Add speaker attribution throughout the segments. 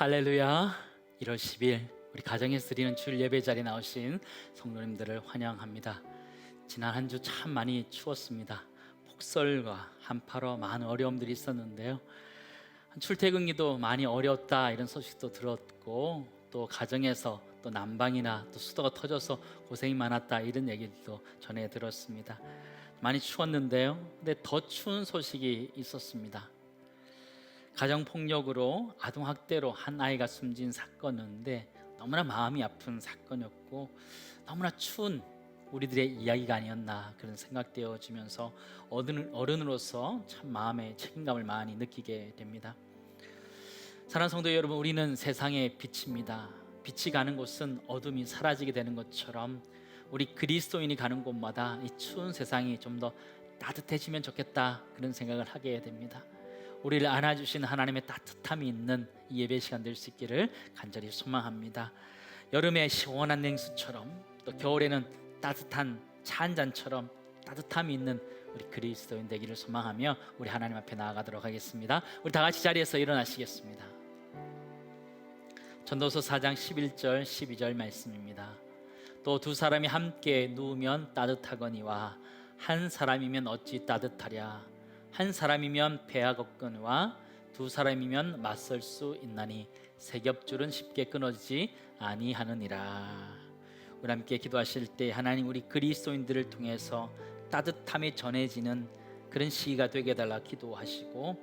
Speaker 1: 할렐루야. 1월 10일 우리 가정에서 드리는 주일 예배 자리에 나오신 성도님들을 환영합니다. 지난 한 주 참 많이 추웠습니다. 폭설과 한파로 많은 어려움들이 있었는데요, 출퇴근기도 많이 어려웠다 이런 소식도 들었고, 또 가정에서 또 난방이나 또 수도가 터져서 고생이 많았다 이런 얘기도 전해 들었습니다. 많이 추웠는데요, 근데 더 추운 소식이 있었습니다. 가정폭력으로 아동학대로 한 아이가 숨진 사건인데 너무나 마음이 아픈 사건이었고, 너무나 추운 우리들의 이야기가 아니었나 그런 생각되어지면서 어른으로서 참 마음의 책임감을 많이 느끼게 됩니다. 사랑하는 성도 여러분, 우리는 세상의 빛입니다. 빛이 가는 곳은 어둠이 사라지게 되는 것처럼 우리 그리스도인이 가는 곳마다 이 추운 세상이 좀 더 따뜻해지면 좋겠다 그런 생각을 하게 됩니다. 우리를 안아주신 하나님의 따뜻함이 있는 이 예배 시간 될 수 있기를 간절히 소망합니다. 여름에 시원한 냉수처럼, 또 겨울에는 따뜻한 차 한 잔처럼 따뜻함이 있는 우리 그리스도인 되기를 소망하며 우리 하나님 앞에 나아가도록 하겠습니다. 우리 다 같이 자리에서 일어나시겠습니다. 전도서 4장 11절 12절 말씀입니다. 또 두 사람이 함께 누우면 따뜻하거니와 한 사람이면 어찌 따뜻하랴. 한 사람이면 배가 걷거니와 두 사람이면 맞설 수 있나니 세 겹줄은 쉽게 끊어지지 아니하느니라. 우리 함께 기도하실 때 하나님, 우리 그리스도인들을 통해서 따뜻함이 전해지는 그런 시기가 되게 해달라 기도하시고,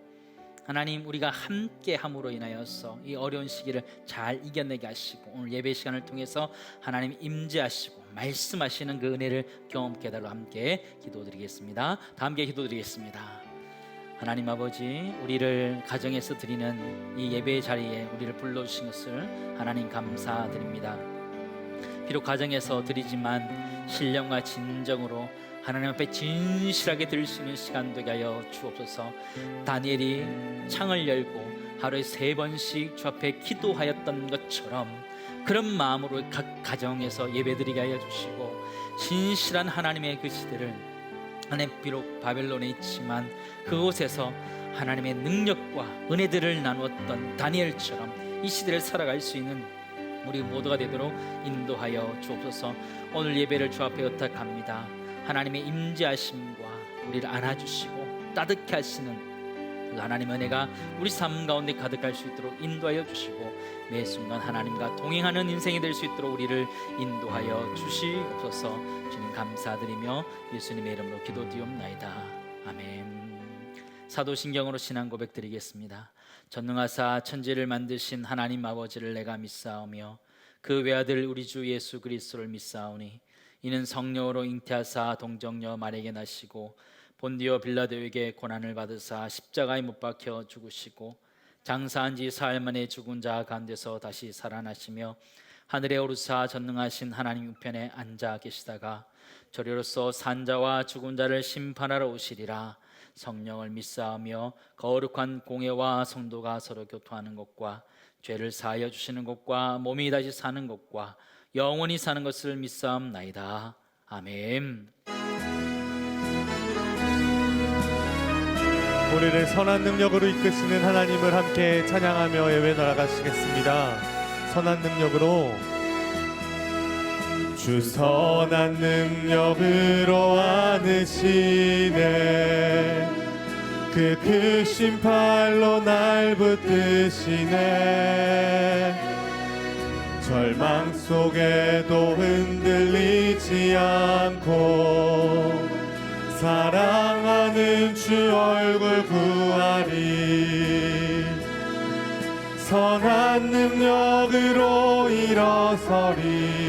Speaker 1: 하나님, 우리가 함께 함으로 인하여서 이 어려운 시기를 잘 이겨내게 하시고, 오늘 예배 시간을 통해서 하나님 임재하시고 말씀하시는 그 은혜를 경험케 해달라 함께 기도드리겠습니다. 다 함께 기도드리겠습니다. 하나님 아버지, 우리를 가정에서 드리는 이 예배 자리에 우리를 불러주신 것을 하나님 감사드립니다. 비록 가정에서 드리지만 신령과 진정으로 하나님 앞에 진실하게 드릴 수 있는 시간 되게 하여 주옵소서. 다니엘이 창을 열고 하루에 3번씩 주 앞에 기도하였던 것처럼 그런 마음으로 각 가정에서 예배드리게 하여 주시고, 진실한 하나님의 그 시대를, 하나님 비록 바벨론에 있지만 그곳에서 하나님의 능력과 은혜들을 나누었던 다니엘처럼 이 시대를 살아갈 수 있는 우리 모두가 되도록 인도하여 주옵소서. 오늘 예배를 주 앞에 의탁합니다. 하나님의 임재하심과 우리를 안아주시고 따뜻게 하시는 그 하나님의 은혜가 우리 삶 가운데 가득할 수 있도록 인도하여 주시고, 매 순간 하나님과 동행하는 인생이 될 수 있도록 우리를 인도하여 주시옵소서. 주님 감사드리며 예수님의 이름으로 기도드리옵나이다. 아멘. 사도신경으로 신앙 고백 드리겠습니다. 전능하사 천지를 만드신 하나님 아버지를 내가 믿사오며 그 외아들 우리 주 예수 그리스도를 믿사오니 이는 성령으로 잉태하사 동정녀 마리아에게 나시고 본디오 빌라도에게 고난을 받으사 십자가에 못 박혀 죽으시고 장사한 지 사흘 만에 죽은 자 가운데서 다시 살아나시며 하늘에 오르사 전능하신 하나님 우편에 앉아 계시다가 저리로서 산자와 죽은 자를 심판하러 오시리라. 성령을 믿사오며 거룩한 공예와 성도가 서로 교통하는 것과 죄를 사하여 주시는 것과 몸이 다시 사는 것과 영원히 사는 것을 믿사옵나이다. 아멘.
Speaker 2: 우리를 선한 능력으로 이끄시는 하나님을 함께 찬양하며 예배 나아가시겠습니다. 선한 능력으로, 주 선한 능력으로 안으시네. 그 크신 팔로 날 붙드시네. 절망 속에도 흔들리지 않고 사랑하는 주 얼굴 구하리. 선한 능력으로 일어서리.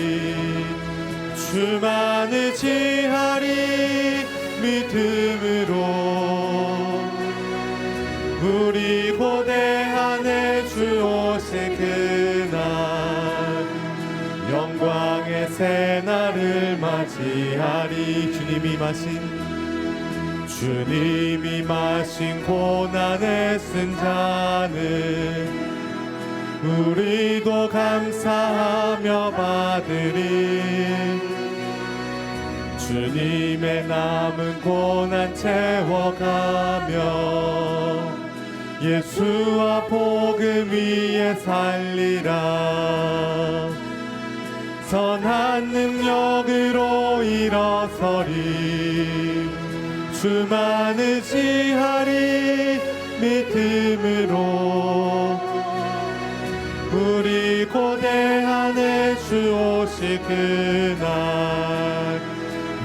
Speaker 2: 주만 의지하리. 믿음으로 우리 고대하네. 주 오실 그날 영광의 새날을 맞이하리. 주님이 마신 고난의 쓴 잔을 우리도 감사하며 받으리. 주님의 남은 고난 채워가며 예수와 복음 위에 살리라. 선한 능력으로 일어서리. 주만을 지하리 믿음으로. 우리 고대한의 주 오실 그날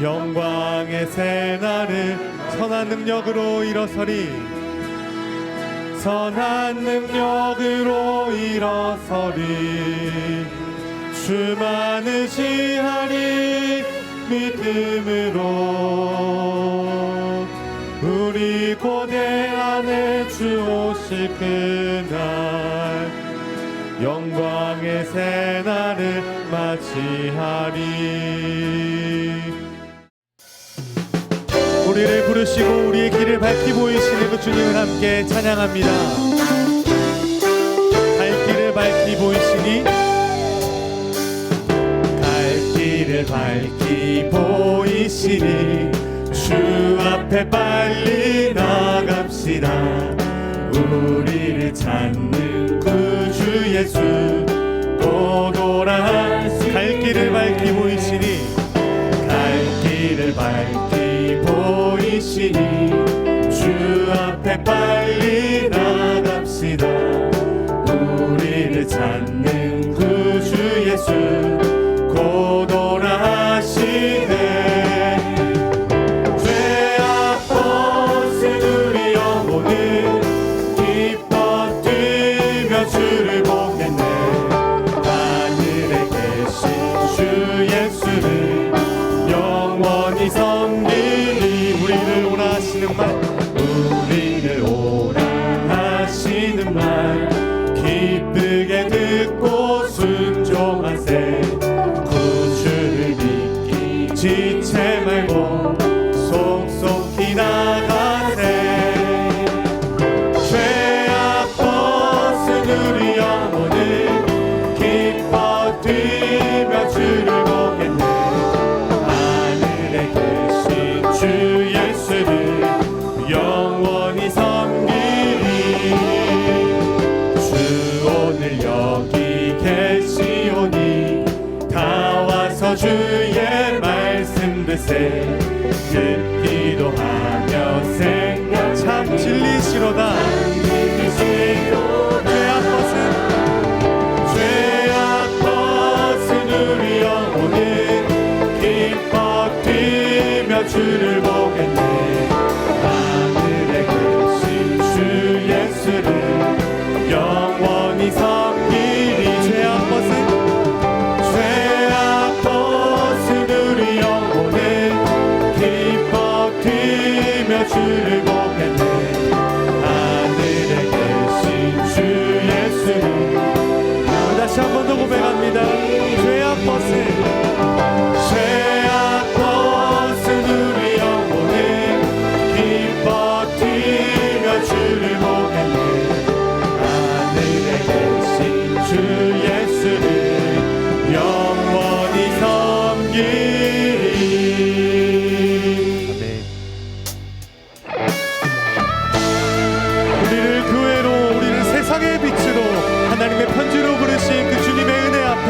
Speaker 2: 영광의 새날을 선한 능력으로 일어서리. 선한 능력으로 일어서리. 주만을 지하리 믿음으로. 우리 고대한의 주 오실 그날 영광의 새날을 맞이하리. 우리를 부르시고 우리의 길을 밝히 보이시는 그 주님을 함께 찬양합니다. 갈 길을 밝히 보이시니 갈 길을 밝히 보이시니 주 앞에 빨리 나갑시다. 우리를 찾는 구주 예수 곧 오라. 갈 길을 밝히 보이시니 갈 길을 밝히 보이시니 주 앞에 빨리 나갑시다. 우리를 찾는 구주 예수 곧 오라 하시네. 죄악 벗은 우리 영혼은 기뻐 뛰며 주를 보겠네. 하늘에 계신 주 예수를 영원히 섬기리. 우리를 오라 하시는 말, 우리를 오라 하시는 말 기쁘게 듣고 순종하세. 구주를 믿기 지체 말고 속속히 나가세. 죄악 벗은 우리 영혼은 기뻐 뛰며 주를 보겠네. 하늘에 계신 주 예수를 영원히 섬기리. 주 오늘 여기 계시오니 다 와서 주의 말씀 듣세. 듣기도 하며 생각 참 진리시로다. 죄악 벗은 우리 영혼은 기뻐 뛰며 주를 보겠네. 하늘에 계신 주 예수를 영원히 섬기리. 죄악 벗은 우리 영혼은 기뻐 뛰며 주를 보겠네. 하늘에 계신 주 예수를. 다시 한 번 더 고백합니다. 죄악 벗은 우리 영혼은 기뻐 뛰며 주를 보겠네. 하늘에 계신 주 예수를 영원히 섬기리. 아멘. 우리를 교회로, 우리를 세상의 빛으로, 하나님의 편지로 부르신 그 주님의 은혜 앞에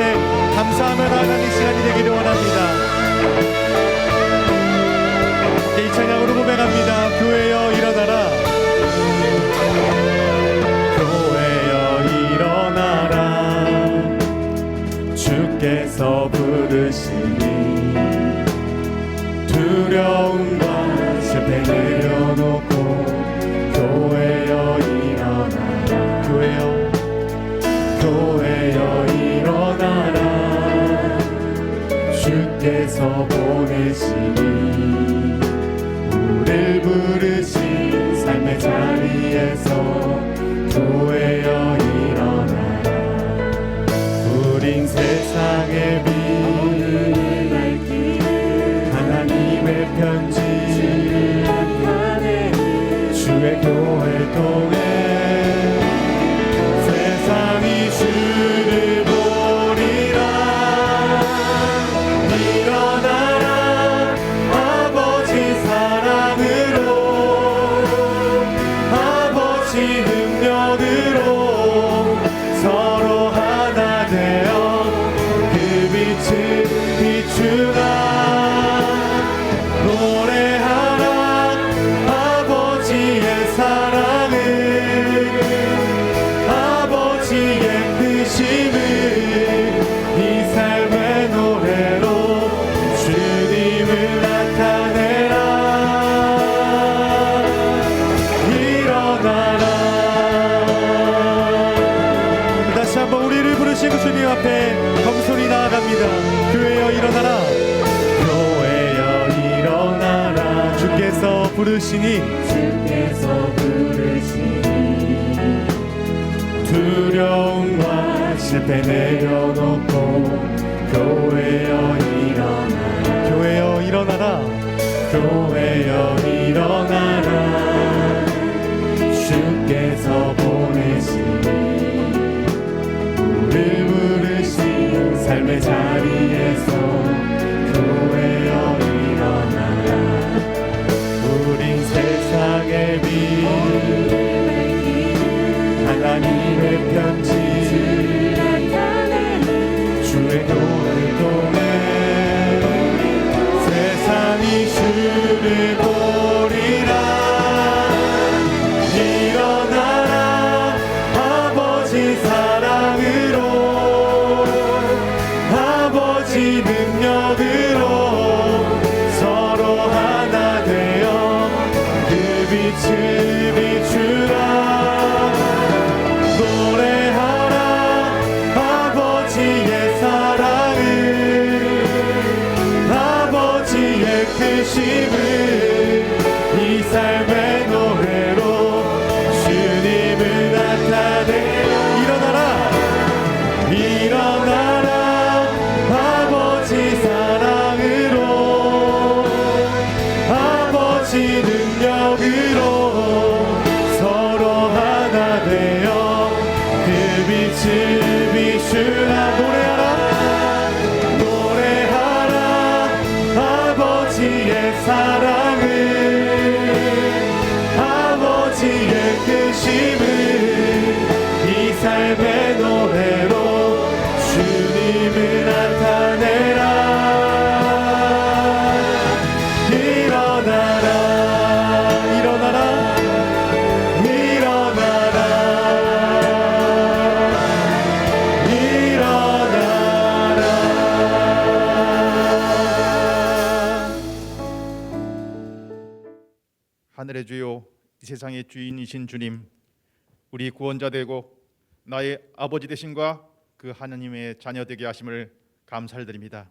Speaker 2: 감사하며 나아가는 시간이 되기를 원합니다. 이 찬양으로 고백합니다. 교회여 일어나라. 교회여 일어나라. 주께서 부르시니 두려움과 실패 내려놓고 교회여 일어나라. 교회여 일어나라. 주께서 보내시니 우릴 부르신 삶의 자리에서 교회여 일어나라. 우린 세상의 빛 하나님의 편지 주의 교회 통해 세상이 주를 보리라. 일어나라 아버지 사랑으로, 아버지 부릅니다. 교회여 일어나라. 교회여 일어나라. 주께서 부르시니 두려움과 실패 내려놓고 교회여 일어나라. 교회여 일어나라. 교회여 일어나라. 주께서 보내신 우리 부르신 삶의 자리에서 교회여 일어나라. 우린 세상의 빛 하나님의 편지 주의 도를 통해 세상이 주를 보리라. 일어나라. 아버지 사랑으로 아버지 능력으로 서로 하나 되어 그 빛을 비추라. 이 삶의 노래로 주님을 나타내. 일어나라. 일어나라. 아버지 사랑으로 아버지 능력으로 서로 하나 되어 그 빛을 비추라. 노래하라. 아버지의 사랑을 아버지의 크심을 이 삶의 노래로 주님을 나타내라. 일어나라. 일어나라. 일어나라.
Speaker 3: 하늘의 주요, 이 세상의 주인이신 주님, 우리 구원자 되고 나의 아버지 되심과 그 하나님의 자녀 되게 하심을 감사드립니다.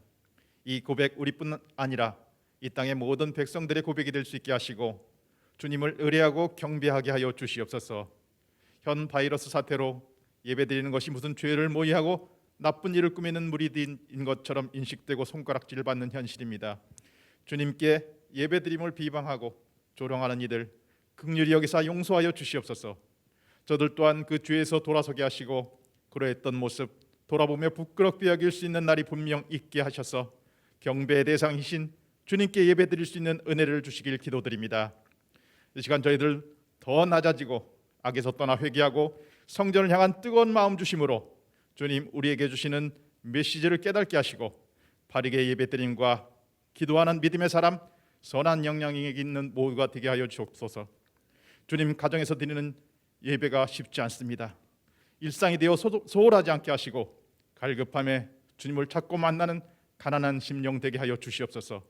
Speaker 3: 이 고백 우리뿐 아니라 이 땅의 모든 백성들의 고백이 될 수 있게 하시고 주님을 의뢰하고 경배하게 하여 주시옵소서. 현 바이러스 사태로 예배드리는 것이 무슨 죄를 모의하고 나쁜 일을 꾸미는 무리들인 것처럼 인식되고 손가락질을 받는 현실입니다. 주님께 예배드림을 비방하고 조롱하는 이들 긍휼히 여기사 용서하여 주시옵소서. 저들 또한 그 죄에서 돌아서게 하시고 그러했던 모습 돌아보며 부끄럽게 여길 수 있는 날이 분명 있게 하셔서 경배의 대상이신 주님께 예배드릴 수 있는 은혜를 주시길 기도드립니다. 이 시간 저희들 더 낮아지고 악에서 떠나 회개하고 성전을 향한 뜨거운 마음 주심으로 주님 우리에게 주시는 메시지를 깨닫게 하시고 바르게 예배드림과 기도하는 믿음의 사람, 선한 영향이 있는 모두가 되게 하여 주옵소서. 주님, 가정에서 드리는 예배가 쉽지 않습니다. 일상이 되어 소홀하지 않게 하시고 갈급함에 주님을 찾고 만나는 가난한 심령 되게 하여 주시옵소서.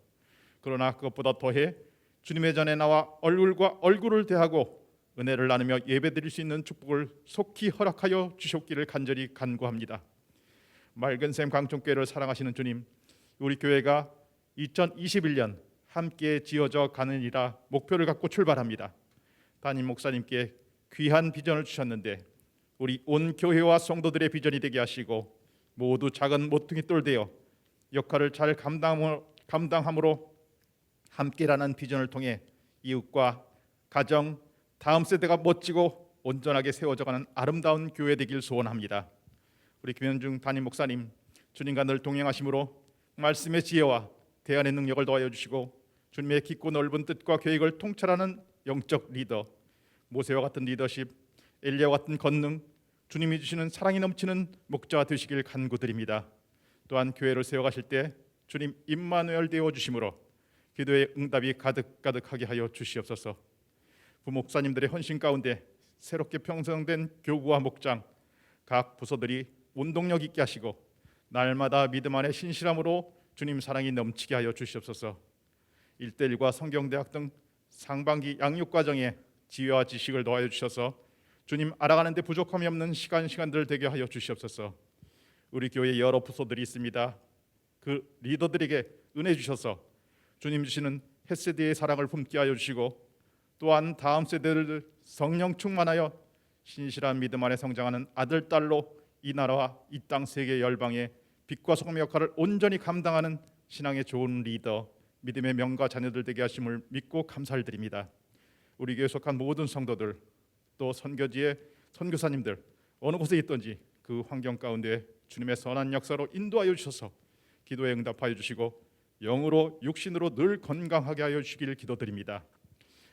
Speaker 3: 그러나 그것보다 더해 주님의 전에 나와 얼굴과 얼굴을 대하고 은혜를 나누며 예배드릴 수 있는 축복을 속히 허락하여 주셨기를 간절히 간구합니다. 맑은 샘 광천교회를 사랑하시는 주님, 우리 교회가 2021년 함께 지어져 가느니라 목표를 갖고 출발합니다. 담임 목사님께 귀한 비전을 주셨는데 우리 온 교회와 성도들의 비전이 되게 하시고 모두 작은 모퉁이 돌 되어 역할을 잘 감당함으로 함께라는 비전을 통해 이웃과 가정, 다음 세대가 멋지고 온전하게 세워져가는 아름다운 교회 되길 소원합니다. 우리 김현중 담임 목사님, 주님과 늘 동행하심으로 말씀의 지혜와 대안의 능력을 더하여 주시고 주님의 깊고 넓은 뜻과 계획을 통찰하는 영적 리더, 모세와 같은 리더십, 엘리야와 같은 권능, 주님이 주시는 사랑이 넘치는 목자가 되시길 간구드립니다. 또한 교회를 세워가실 때 주님 임마누엘 되어 주심으로 기도의 응답이 가득가득하게 하여 주시옵소서. 부목사님들의 헌신 가운데 새롭게 편성된 교구와 목장, 각 부서들이 운동력 있게 하시고 날마다 믿음 안에 신실함으로 주님 사랑이 넘치게 하여 주시옵소서. 1:1과 성경대학 등 상반기 양육과정에 지혜와 지식을 더하여 주셔서 주님 알아가는 데 부족함이 없는 시간들 되게 하여 주시옵소서. 우리 교회에 여러 부서들이 있습니다. 그 리더들에게 은혜 주셔서 주님 주시는 햇세대의 사랑을 품게 하여 주시고, 또한 다음 세대를 성령 충만하여 신실한 믿음 안에 성장하는 아들, 딸로 이 나라와 이 땅 세계 열방의 빛과 소금 역할을 온전히 감당하는 신앙의 좋은 리더, 믿음의 명가 자녀들 되게 하심을 믿고 감사를 드립니다. 우리 교회에 속한 모든 성도들, 또 선교지의 선교사님들, 어느 곳에 있든지 그 환경 가운데 주님의 선한 역사로 인도하여 주셔서 기도에 응답하여 주시고 영으로 육신으로 늘 건강하게 하여 주시기를 기도드립니다.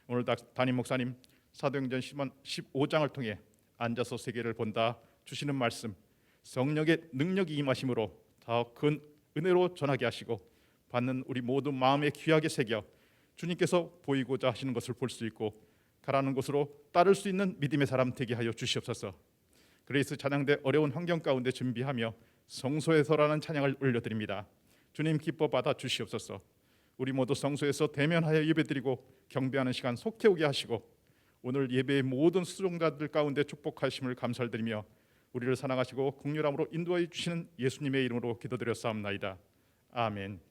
Speaker 3: 오늘 담임 목사님 사도행전 15장을 통해 앉아서 세계를 본다 주시는 말씀, 성령의 능력이 임하심으로 더 큰 은혜로 전하게 하시고 받는 우리 모두 마음에 귀하게 새겨 주님께서 보이고자 하시는 것을 볼 수 있고 가라는 곳으로 따를 수 있는 믿음의 사람 되게 하여 주시옵소서. 그레이스 찬양대 어려운 환경 가운데 준비하며 성소에서라는 찬양을 올려드립니다. 주님 기뻐 받아 주시옵소서. 우리 모두 성소에서 대면하여 예배드리고 경배하는 시간 속해 오게 하시고 오늘 예배의 모든 수종자들 가운데 축복하심을 감사드리며 우리를 사랑하시고 긍휼함으로 인도하여 주시는 예수님의 이름으로 기도드렸사옵나이다. 아멘.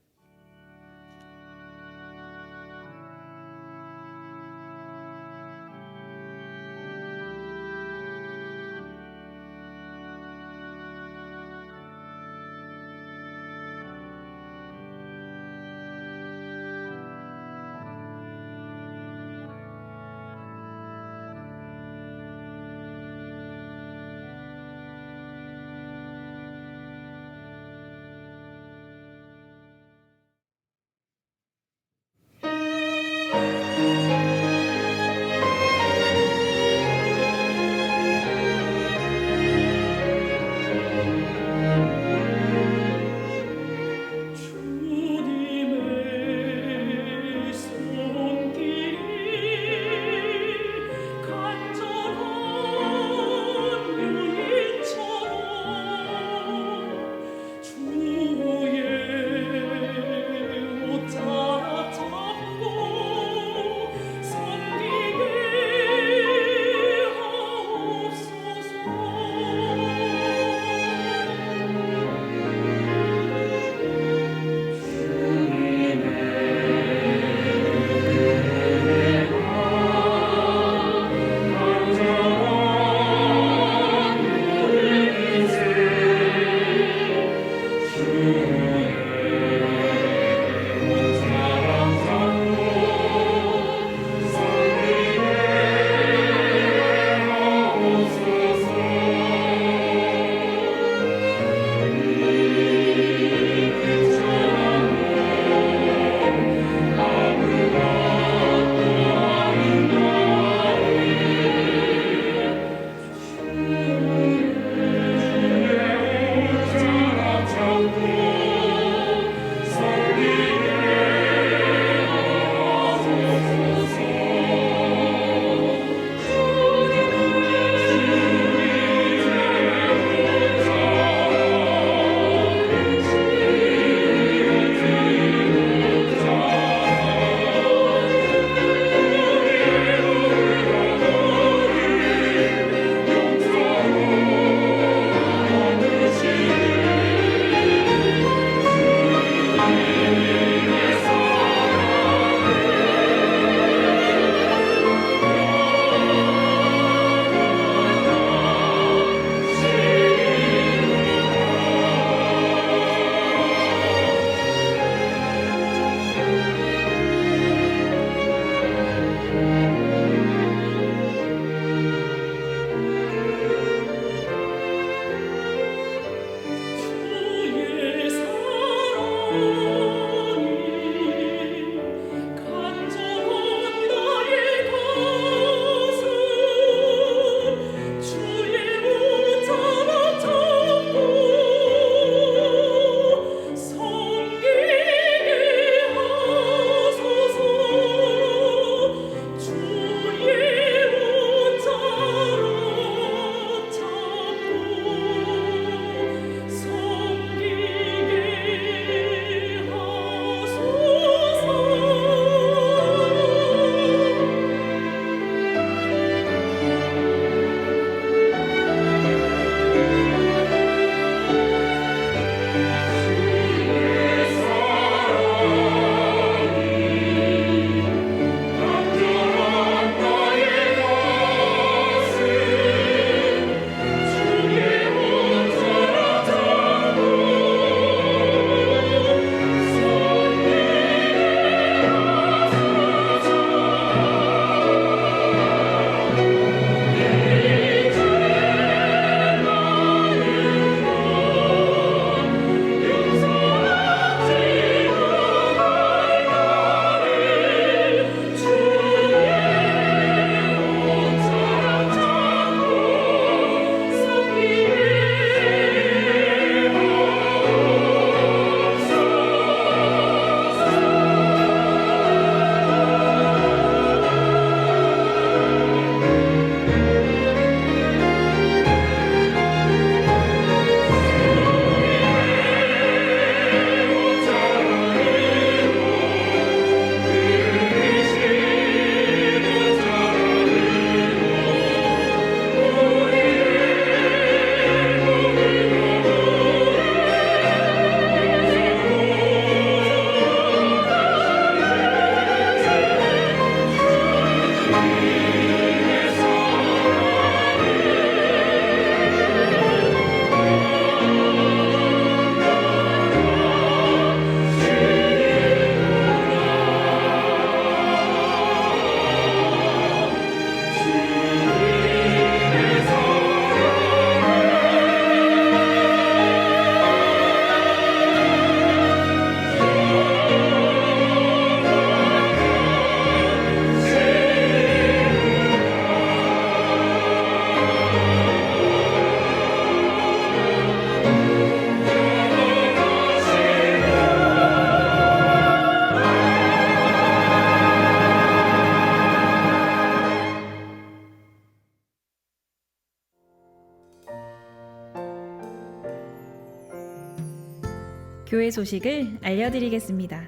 Speaker 4: 교회 소식을 알려드리겠습니다.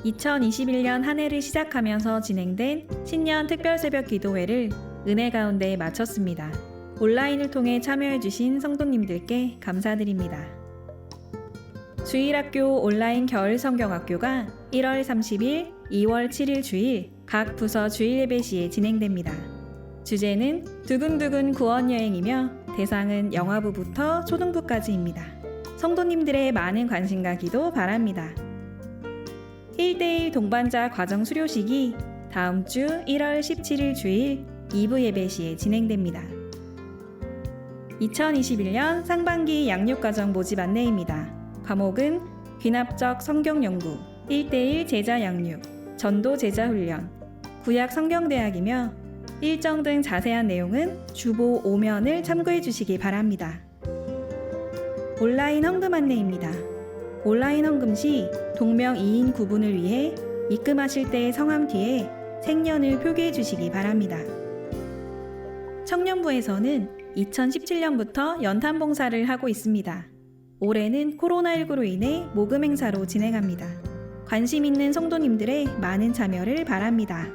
Speaker 4: 2021년 한 해를 시작하면서 진행된 신년 특별 새벽 기도회를 은혜 가운데 마쳤습니다. 온라인을 통해 참여해주신 성도님들께 감사드립니다. 주일학교 온라인 겨울 성경학교가 1월 30일, 2월 7일 주일 각 부서 주일 예배 시에 진행됩니다. 주제는 두근두근 구원 여행이며 대상은 영아부부터 초등부까지입니다. 성도님들의 많은 관심과 기도 바랍니다. 1대1 동반자 과정 수료식이 다음 주 1월 17일 주일 2부 예배 시에 진행됩니다. 2021년 상반기 양육과정 모집 안내입니다. 과목은 귀납적 성경연구, 1대1 제자 양육, 전도 제자 훈련, 구약 성경대학이며 일정 등 자세한 내용은 주보 5면을 참고해 주시기 바랍니다. 온라인 헌금 안내입니다. 온라인 헌금 시 동명 2인 구분을 위해 입금하실 때 성함 뒤에 생년을 표기해 주시기 바랍니다. 청년부에서는 2017년부터 연탄 봉사를 하고 있습니다. 올해는 코로나19로 인해 모금 행사로 진행합니다. 관심 있는 성도님들의 많은 참여를 바랍니다.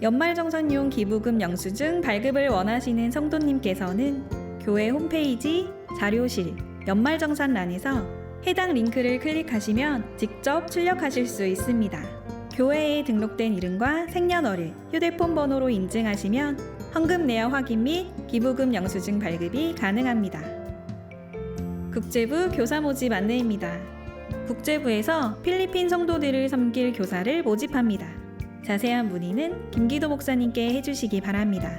Speaker 4: 연말정산용 기부금 영수증 발급을 원하시는 성도님께서는 교회 홈페이지 자료실 연말정산란에서 해당 링크를 클릭하시면 직접 출력하실 수 있습니다. 교회에 등록된 이름과 생년월일, 휴대폰 번호로 인증하시면 헌금 내역 확인 및 기부금 영수증 발급이 가능합니다. 국제부 교사 모집 안내입니다. 국제부에서 필리핀 성도들을 섬길 교사를 모집합니다. 자세한 문의는 김기도 목사님께 해주시기 바랍니다.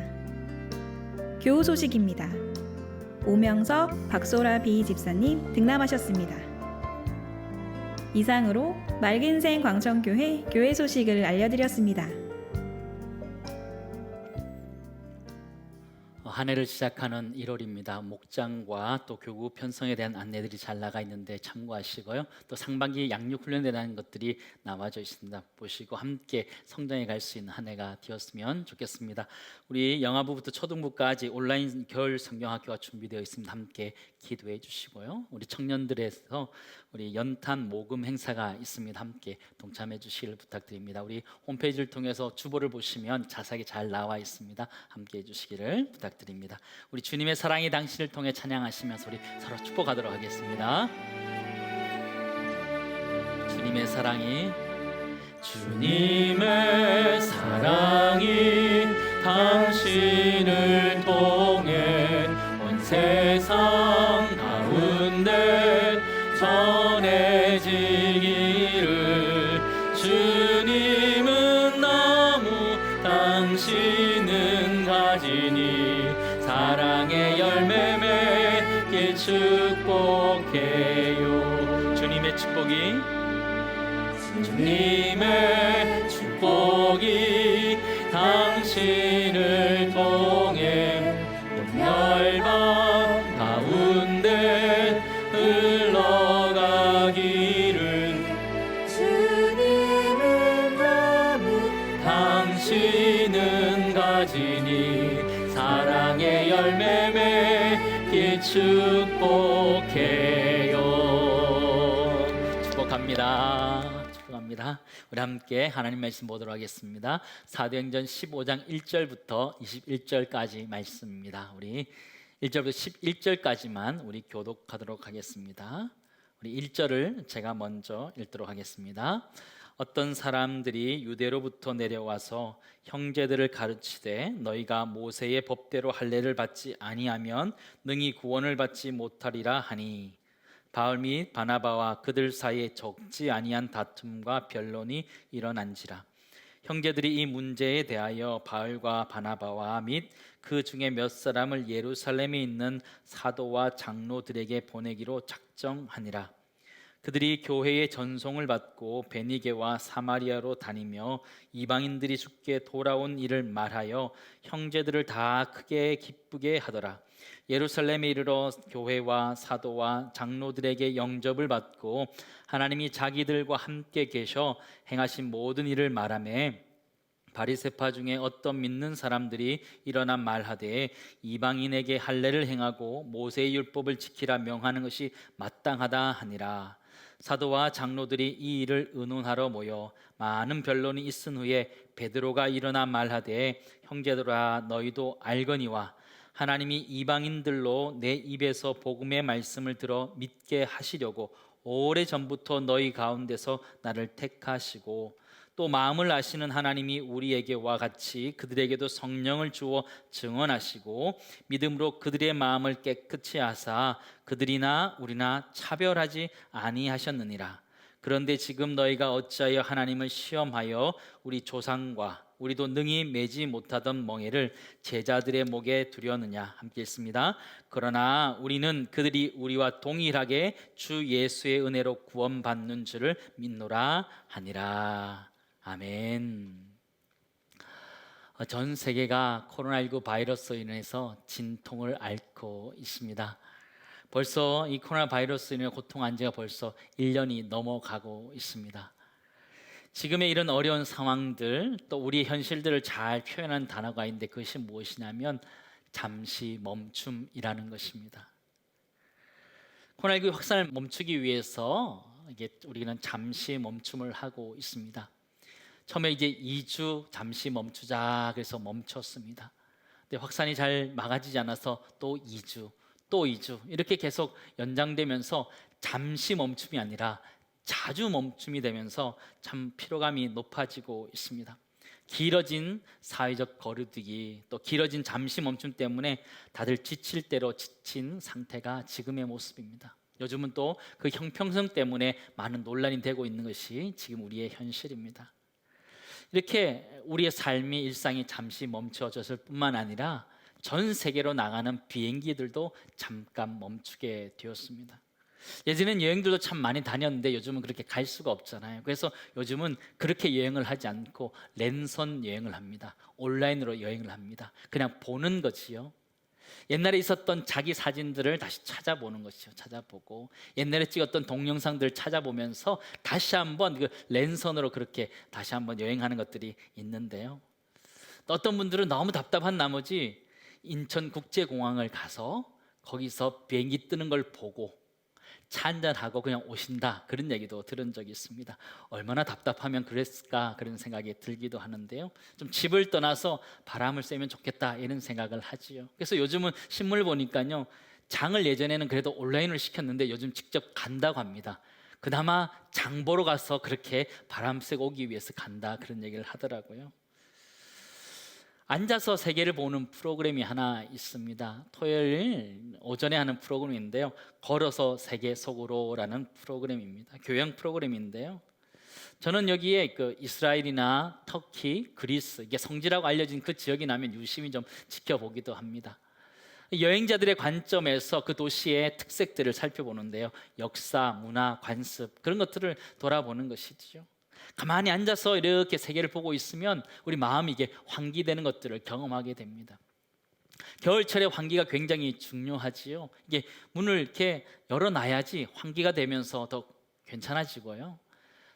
Speaker 4: 교우 소식입니다. 오명석, 박소라 비 집사님 등남하셨습니다. 이상으로 맑은생 광천교회 교회 소식을 알려드렸습니다.
Speaker 1: 한 해를 시작하는 1월입니다. 목장과 또 교구 편성에 대한 안내들이 잘 나가 있는데 참고하시고요. 또 상반기 양육 훈련에 대한 것들이 나와져 있습니다. 보시고 함께 성장해 갈 수 있는 한 해가 되었으면 좋겠습니다. 우리 영아부부터 초등부까지 온라인 겨울 성경학교가 준비되어 있습니다. 함께 기도해 주시고요. 우리 청년들에서 우리 연탄 모금 행사가 있습니다. 함께 동참해 주시길 부탁드립니다. 우리 홈페이지를 통해서 주보를 보시면 자세하게 잘 나와 있습니다. 함께 해 주시기를 부탁드립니다. 우리 주님의 사랑이 당신을 통해 찬양하시면서 우리 서로 축복하도록 하겠습니다. 주님의 사랑이 주님의 사랑이 당신을 통해 온 세상 가운데 전해지기를 주님은 나무 당신은 가지니 사랑의 열매 맺길 축복해요. 주님의 축복이 주님의 축복이 당신을 통해 온 열방 가운데 흘러가기를 주님은 나무 당신은 가지니 사랑의 열매 맺길 축복해요. 축복합니다. 우리 함께 하나님 말씀 보도록 하겠습니다. 사도행전 15장 1절부터 21절까지 말씀입니다. 우리 1절부터 11절까지만 우리 교독하도록 하겠습니다. 우리 1절을 제가 먼저 읽도록 하겠습니다. 어떤 사람들이 유대로부터 내려와서 형제들을 가르치되 너희가 모세의 법대로 할례를 받지 아니하면 능히 구원을 받지 못하리라 하니 바울 및 바나바와 그들 사이에 적지 아니한 다툼과 변론이 일어난지라. 형제들이 이 문제에 대하여 바울과 바나바와 및 그 중에 몇 사람을 예루살렘에 있는 사도와 장로들에게 보내기로 작정하니라. 그들이 교회의 전송을 받고 베니게와 사마리아로 다니며 이방인들이 죽게 돌아온 일을 말하여 형제들을 다 크게 기쁘게 하더라. 예루살렘에 이르러 교회와 사도와 장로들에게 영접을 받고 하나님이 자기들과 함께 계셔 행하신 모든 일을 말하며 바리새파 중에 어떤 믿는 사람들이 일어나 말하되 이방인에게 할례를 행하고 모세의 율법을 지키라 명하는 것이 마땅하다 하니라. 사도와 장로들이 이 일을 의논하러 모여 많은 변론이 있은 후에 베드로가 일어나 말하되 형제들아 너희도 알거니와 하나님이 이방인들로 내 입에서 복음의 말씀을 들어 믿게 하시려고 오래전부터 너희 가운데서 나를 택하시고 또 마음을 아시는 하나님이 우리에게와 같이 그들에게도 성령을 주어 증언하시고 믿음으로 그들의 마음을 깨끗이 하사 그들이나 우리나 차별하지 아니하셨느니라. 그런데 지금 너희가 어찌하여 하나님을 시험하여 우리 조상과 우리도 능히 매지 못하던 멍에를 제자들의 목에 두려느냐. 함께 읽습니다. 그러나 우리는 그들이 우리와 동일하게 주 예수의 은혜로 구원받는 줄을 믿노라 하니라. 아멘. 전 세계가 코로나19 바이러스로 인해서 진통을 앓고 있습니다. 벌써 이 코로나 바이러스로 인해 고통한 지가 벌써 1년이 넘어가고 있습니다. 지금의 이런 어려운 상황들, 또 우리의 현실들을 잘 표현한 단어가 있는데 그것이 무엇이냐면 잠시 멈춤이라는 것입니다. 코로나19 확산을 멈추기 위해서 우리는 잠시 멈춤을 하고 있습니다. 처음에 이제 2주 잠시 멈추자 그래서 멈췄습니다. 근데 확산이 잘 막아지지 않아서 또 2주, 또 2주 이렇게 계속 연장되면서 잠시 멈춤이 아니라 자주 멈춤이 되면서 참 피로감이 높아지고 있습니다. 길어진 사회적 거리두기, 또 길어진 잠시 멈춤 때문에 다들 지칠 대로 지친 상태가 지금의 모습입니다. 요즘은 또 그 형평성 때문에 많은 논란이 되고 있는 것이 지금 우리의 현실입니다. 이렇게 우리의 삶이 일상이 잠시 멈춰졌을 뿐만 아니라 전 세계로 나가는 비행기들도 잠깐 멈추게 되었습니다. 예전엔 여행들도 참 많이 다녔는데 요즘은 그렇게 갈 수가 없잖아요. 그래서 요즘은 그렇게 여행을 하지 않고 랜선 여행을 합니다. 온라인으로 여행을 합니다. 그냥 보는 거지요. 옛날에 있었던 자기 사진들을 다시 찾아보는 것이요. 찾아보고 옛날에 찍었던 동영상들을 찾아보면서 다시 한번 그 랜선으로 그렇게 다시 한번 여행하는 것들이 있는데요. 또 어떤 분들은 너무 답답한 나머지 인천국제공항을 가서 거기서 비행기 뜨는 걸 보고 차 한잔하고 그냥 오신다, 그런 얘기도 들은 적이 있습니다. 얼마나 답답하면 그랬을까 그런 생각이 들기도 하는데요. 좀 집을 떠나서 바람을 쐬면 좋겠다 이런 생각을 하지요. 그래서 요즘은 신문을 보니까요, 장을 예전에는 그래도 온라인으로 시켰는데 요즘 직접 간다고 합니다. 그나마 장 보러 가서 그렇게 바람 쐬고 오기 위해서 간다 그런 얘기를 하더라고요. 앉아서 세계를 보는 프로그램이 하나 있습니다. 토요일 오전에 하는 프로그램인데요. 걸어서 세계 속으로라는 프로그램입니다. 교양 프로그램인데요. 저는 여기에 그 이스라엘이나 터키, 그리스, 이게 성지라고 알려진 그 지역이 나면 유심히 좀 지켜보기도 합니다. 여행자들의 관점에서 그 도시의 특색들을 살펴보는데요. 역사, 문화, 관습 그런 것들을 돌아보는 것이죠. 가만히 앉아서 이렇게 세계를 보고 있으면 우리 마음이 이게 환기되는 것들을 경험하게 됩니다. 겨울철에 환기가 굉장히 중요하지요. 이게 문을 이렇게 열어놔야지 환기가 되면서 더 괜찮아지고요.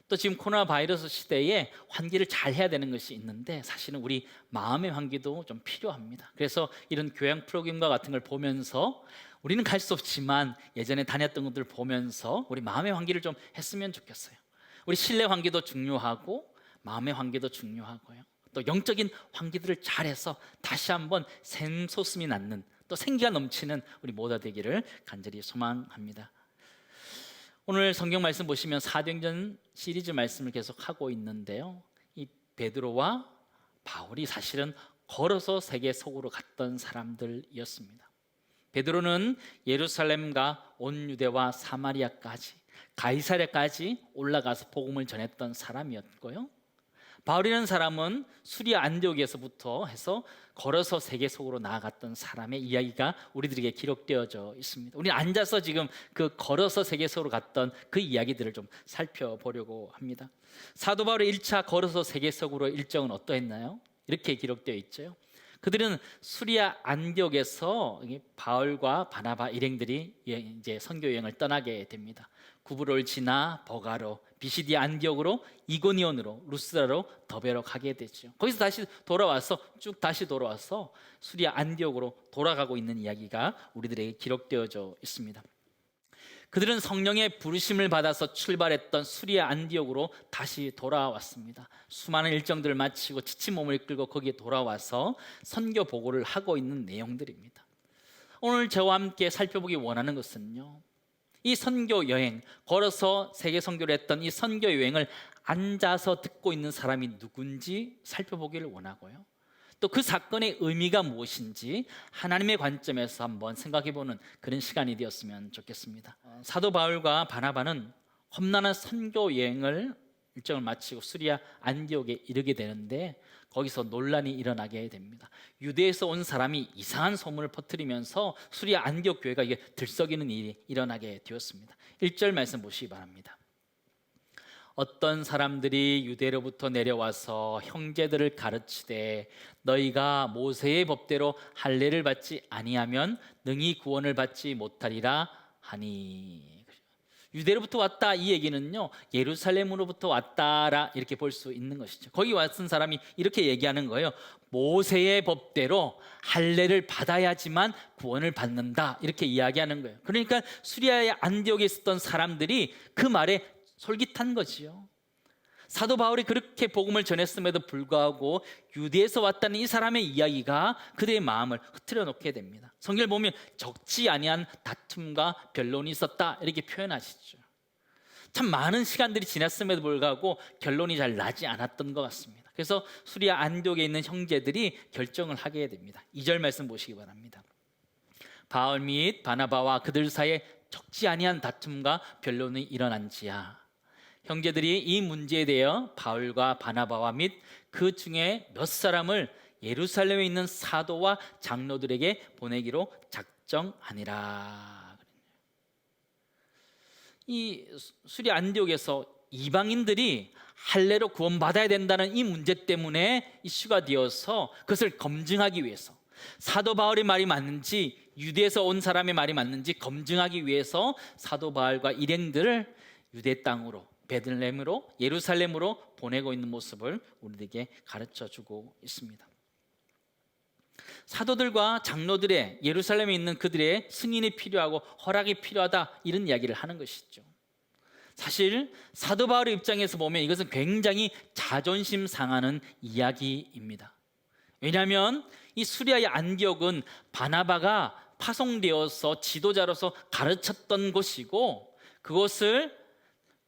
Speaker 1: 또 지금 코로나 바이러스 시대에 환기를 잘 해야 되는 것이 있는데 사실은 우리 마음의 환기도 좀 필요합니다. 그래서 이런 교양 프로그램과 같은 걸 보면서 우리는 갈 수 없지만 예전에 다녔던 것들을 보면서 우리 마음의 환기를 좀 했으면 좋겠어요. 우리 실내 환기도 중요하고 마음의 환기도 중요하고요. 또 영적인 환기들을 잘해서 다시 한번 샘솟음이 낳는, 또 생기가 넘치는 우리 모두 되기를 간절히 소망합니다. 오늘 성경 말씀 보시면 사도행전 시리즈 말씀을 계속 하고 있는데요. 이 베드로와 바울이 사실은 걸어서 세계 속으로 갔던 사람들이었습니다. 베드로는 예루살렘과 온 유대와 사마리아까지, 가이사랴까지 올라가서 복음을 전했던 사람이었고요. 바울이라는 사람은 수리아 안디옥에서부터 해서 걸어서 세계 속으로 나아갔던 사람의 이야기가 우리들에게 기록되어져 있습니다. 우리 앉아서 지금 그 걸어서 세계 속으로 갔던 그 이야기들을 좀 살펴보려고 합니다. 사도 바울의 1차 걸어서 세계 속으로 일정은 어떠했나요? 이렇게 기록되어 있죠. 그들은 수리아 안디옥에서 바울과 바나바 일행들이 이제 선교 여행을 떠나게 됩니다. 구브로를 지나 버가로, 비시디 안디옥으로 이고니온으로 루스드라로 더베로 가게 되죠. 거기서 다시 돌아와서 쭉 다시 돌아와서 수리아 안디옥으로 돌아가고 있는 이야기가 우리들에게 기록되어져 있습니다. 그들은 성령의 부르심을 받아서 출발했던 수리아 안디옥으로 다시 돌아왔습니다. 수많은 일정들을 마치고 지친 몸을 이끌고 거기에 돌아와서 선교 보고를 하고 있는 내용들입니다. 오늘 저와 함께 살펴보기 원하는 것은요, 이 선교 여행, 걸어서 세계 선교를 했던 이 선교 여행을 앉아서 듣고 있는 사람이 누군지 살펴보기를 원하고요, 또 그 사건의 의미가 무엇인지 하나님의 관점에서 한번 생각해보는 그런 시간이 되었으면 좋겠습니다. 사도 바울과 바나바는 험난한 선교 여행을 일정을 마치고 수리아 안디옥에 이르게 되는데 거기서 논란이 일어나게 됩니다. 유대에서 온 사람이 이상한 소문을 퍼뜨리면서 수리아 안디옥 교회가 이게 들썩이는 일이 일어나게 되었습니다. 1절 말씀 보시기 바랍니다. 어떤 사람들이 유대로부터 내려와서 형제들을 가르치되 너희가 모세의 법대로 할례를 받지 아니하면 능히 구원을 받지 못하리라 하니. 유대로부터 왔다 이 얘기는요, 예루살렘으로부터 왔다라 이렇게 볼 수 있는 것이죠. 거기 왔은 사람이 이렇게 얘기하는 거예요. 모세의 법대로 할례를 받아야지만 구원을 받는다 이렇게 이야기하는 거예요. 그러니까 수리아의 안디옥에 있었던 사람들이 그 말에 솔깃한 거지요. 사도 바울이 그렇게 복음을 전했음에도 불구하고 유대에서 왔다는 이 사람의 이야기가 그들의 마음을 흐트려 놓게 됩니다. 성경을 보면 적지 아니한 다툼과 변론이 있었다 이렇게 표현하시죠. 참 많은 시간들이 지났음에도 불구하고 결론이 잘 나지 않았던 것 같습니다. 그래서 수리아 안디옥에 있는 형제들이 결정을 하게 됩니다. 2절 말씀 보시기 바랍니다. 바울 및 바나바와 그들 사이에 적지 아니한 다툼과 변론이 일어난지야. 형제들이 이 문제에 대해 바울과 바나바와 및 그 중에 몇 사람을 예루살렘에 있는 사도와 장로들에게 보내기로 작정하니라. 이 수리 안디옥에서 이방인들이 할례로 구원받아야 된다는 이 문제 때문에 이슈가 되어서 그것을 검증하기 위해서, 사도 바울의 말이 맞는지 유대에서 온 사람의 말이 맞는지 검증하기 위해서 사도 바울과 일행들을 유대 땅으로, 베들레헴으로, 예루살렘으로 보내고 있는 모습을 우리에게 가르쳐주고 있습니다. 사도들과 장로들의, 예루살렘에 있는 그들의 승인이 필요하고 허락이 필요하다 이런 이야기를 하는 것이죠. 사실 사도 바울의 입장에서 보면 이것은 굉장히 자존심 상하는 이야기입니다. 왜냐하면 이 수리아의 안디옥은 바나바가 파송되어서 지도자로서 가르쳤던 곳이고 그것을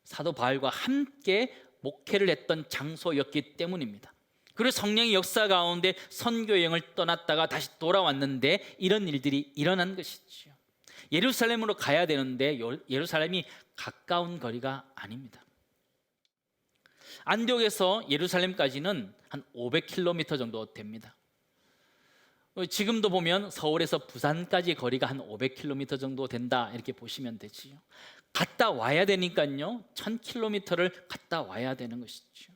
Speaker 1: 사도 바울과 함께 목회를 했던 장소였기 때문입니다. 그리고 성령의 역사 가운데 선교 여행을 떠났다가 다시 돌아왔는데 이런 일들이 일어난 것이죠. 예루살렘으로 가야 되는데 예루살렘이 가까운 거리가 아닙니다. 안디옥에서 예루살렘까지는 한 500km 정도 됩니다. 지금도 보면 서울에서 부산까지 거리가 한 500km 정도 된다 이렇게 보시면 되지요. 갔다 와야 되니까요 1000km를 갔다 와야 되는 것이죠.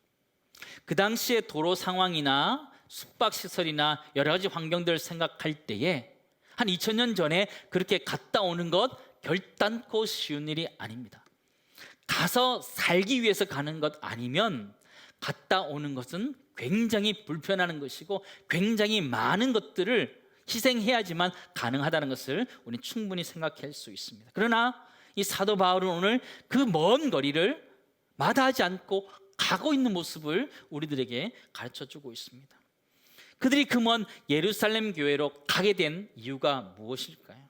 Speaker 1: 그 당시에 도로 상황이나 숙박시설이나 여러 가지 환경들을 생각할 때에 한 2000년 전에 그렇게 갔다 오는 것 결단코 쉬운 일이 아닙니다. 가서 살기 위해서 가는 것 아니면 갔다 오는 것은 굉장히 불편한 것이고 굉장히 많은 것들을 희생해야지만 가능하다는 것을 우리는 충분히 생각할 수 있습니다. 그러나 이 사도 바울은 오늘 그 먼 거리를 마다하지 않고 가고 있는 모습을 우리들에게 가르쳐주고 있습니다. 그들이 그 먼 예루살렘 교회로 가게 된 이유가 무엇일까요?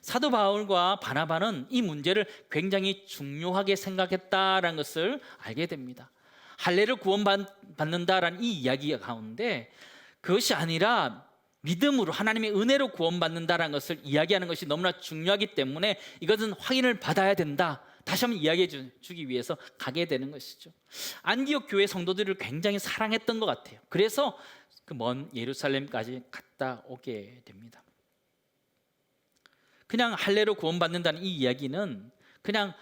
Speaker 1: 사도 바울과 바나바는 이 문제를 굉장히 중요하게 생각했다라는 것을 알게 됩니다. 할례를 구원받는다라는 이 이야기 가운데 그것이 아니라 믿음으로 하나님의 은혜로 구원받는다라는 것을 이야기하는 것이 너무나 중요하기 때문에 이것은 확인을 받아야 된다. 다시 한번 이야기해 주기 위해서 가게 되는 것이죠. 안디옥 교회 성도들을 굉장히 사랑했던 것 같아요. 그래서 그 먼 예루살렘까지 갔다 오게 됩니다. 그냥 할례로 구원받는다는 이 이야기는 그냥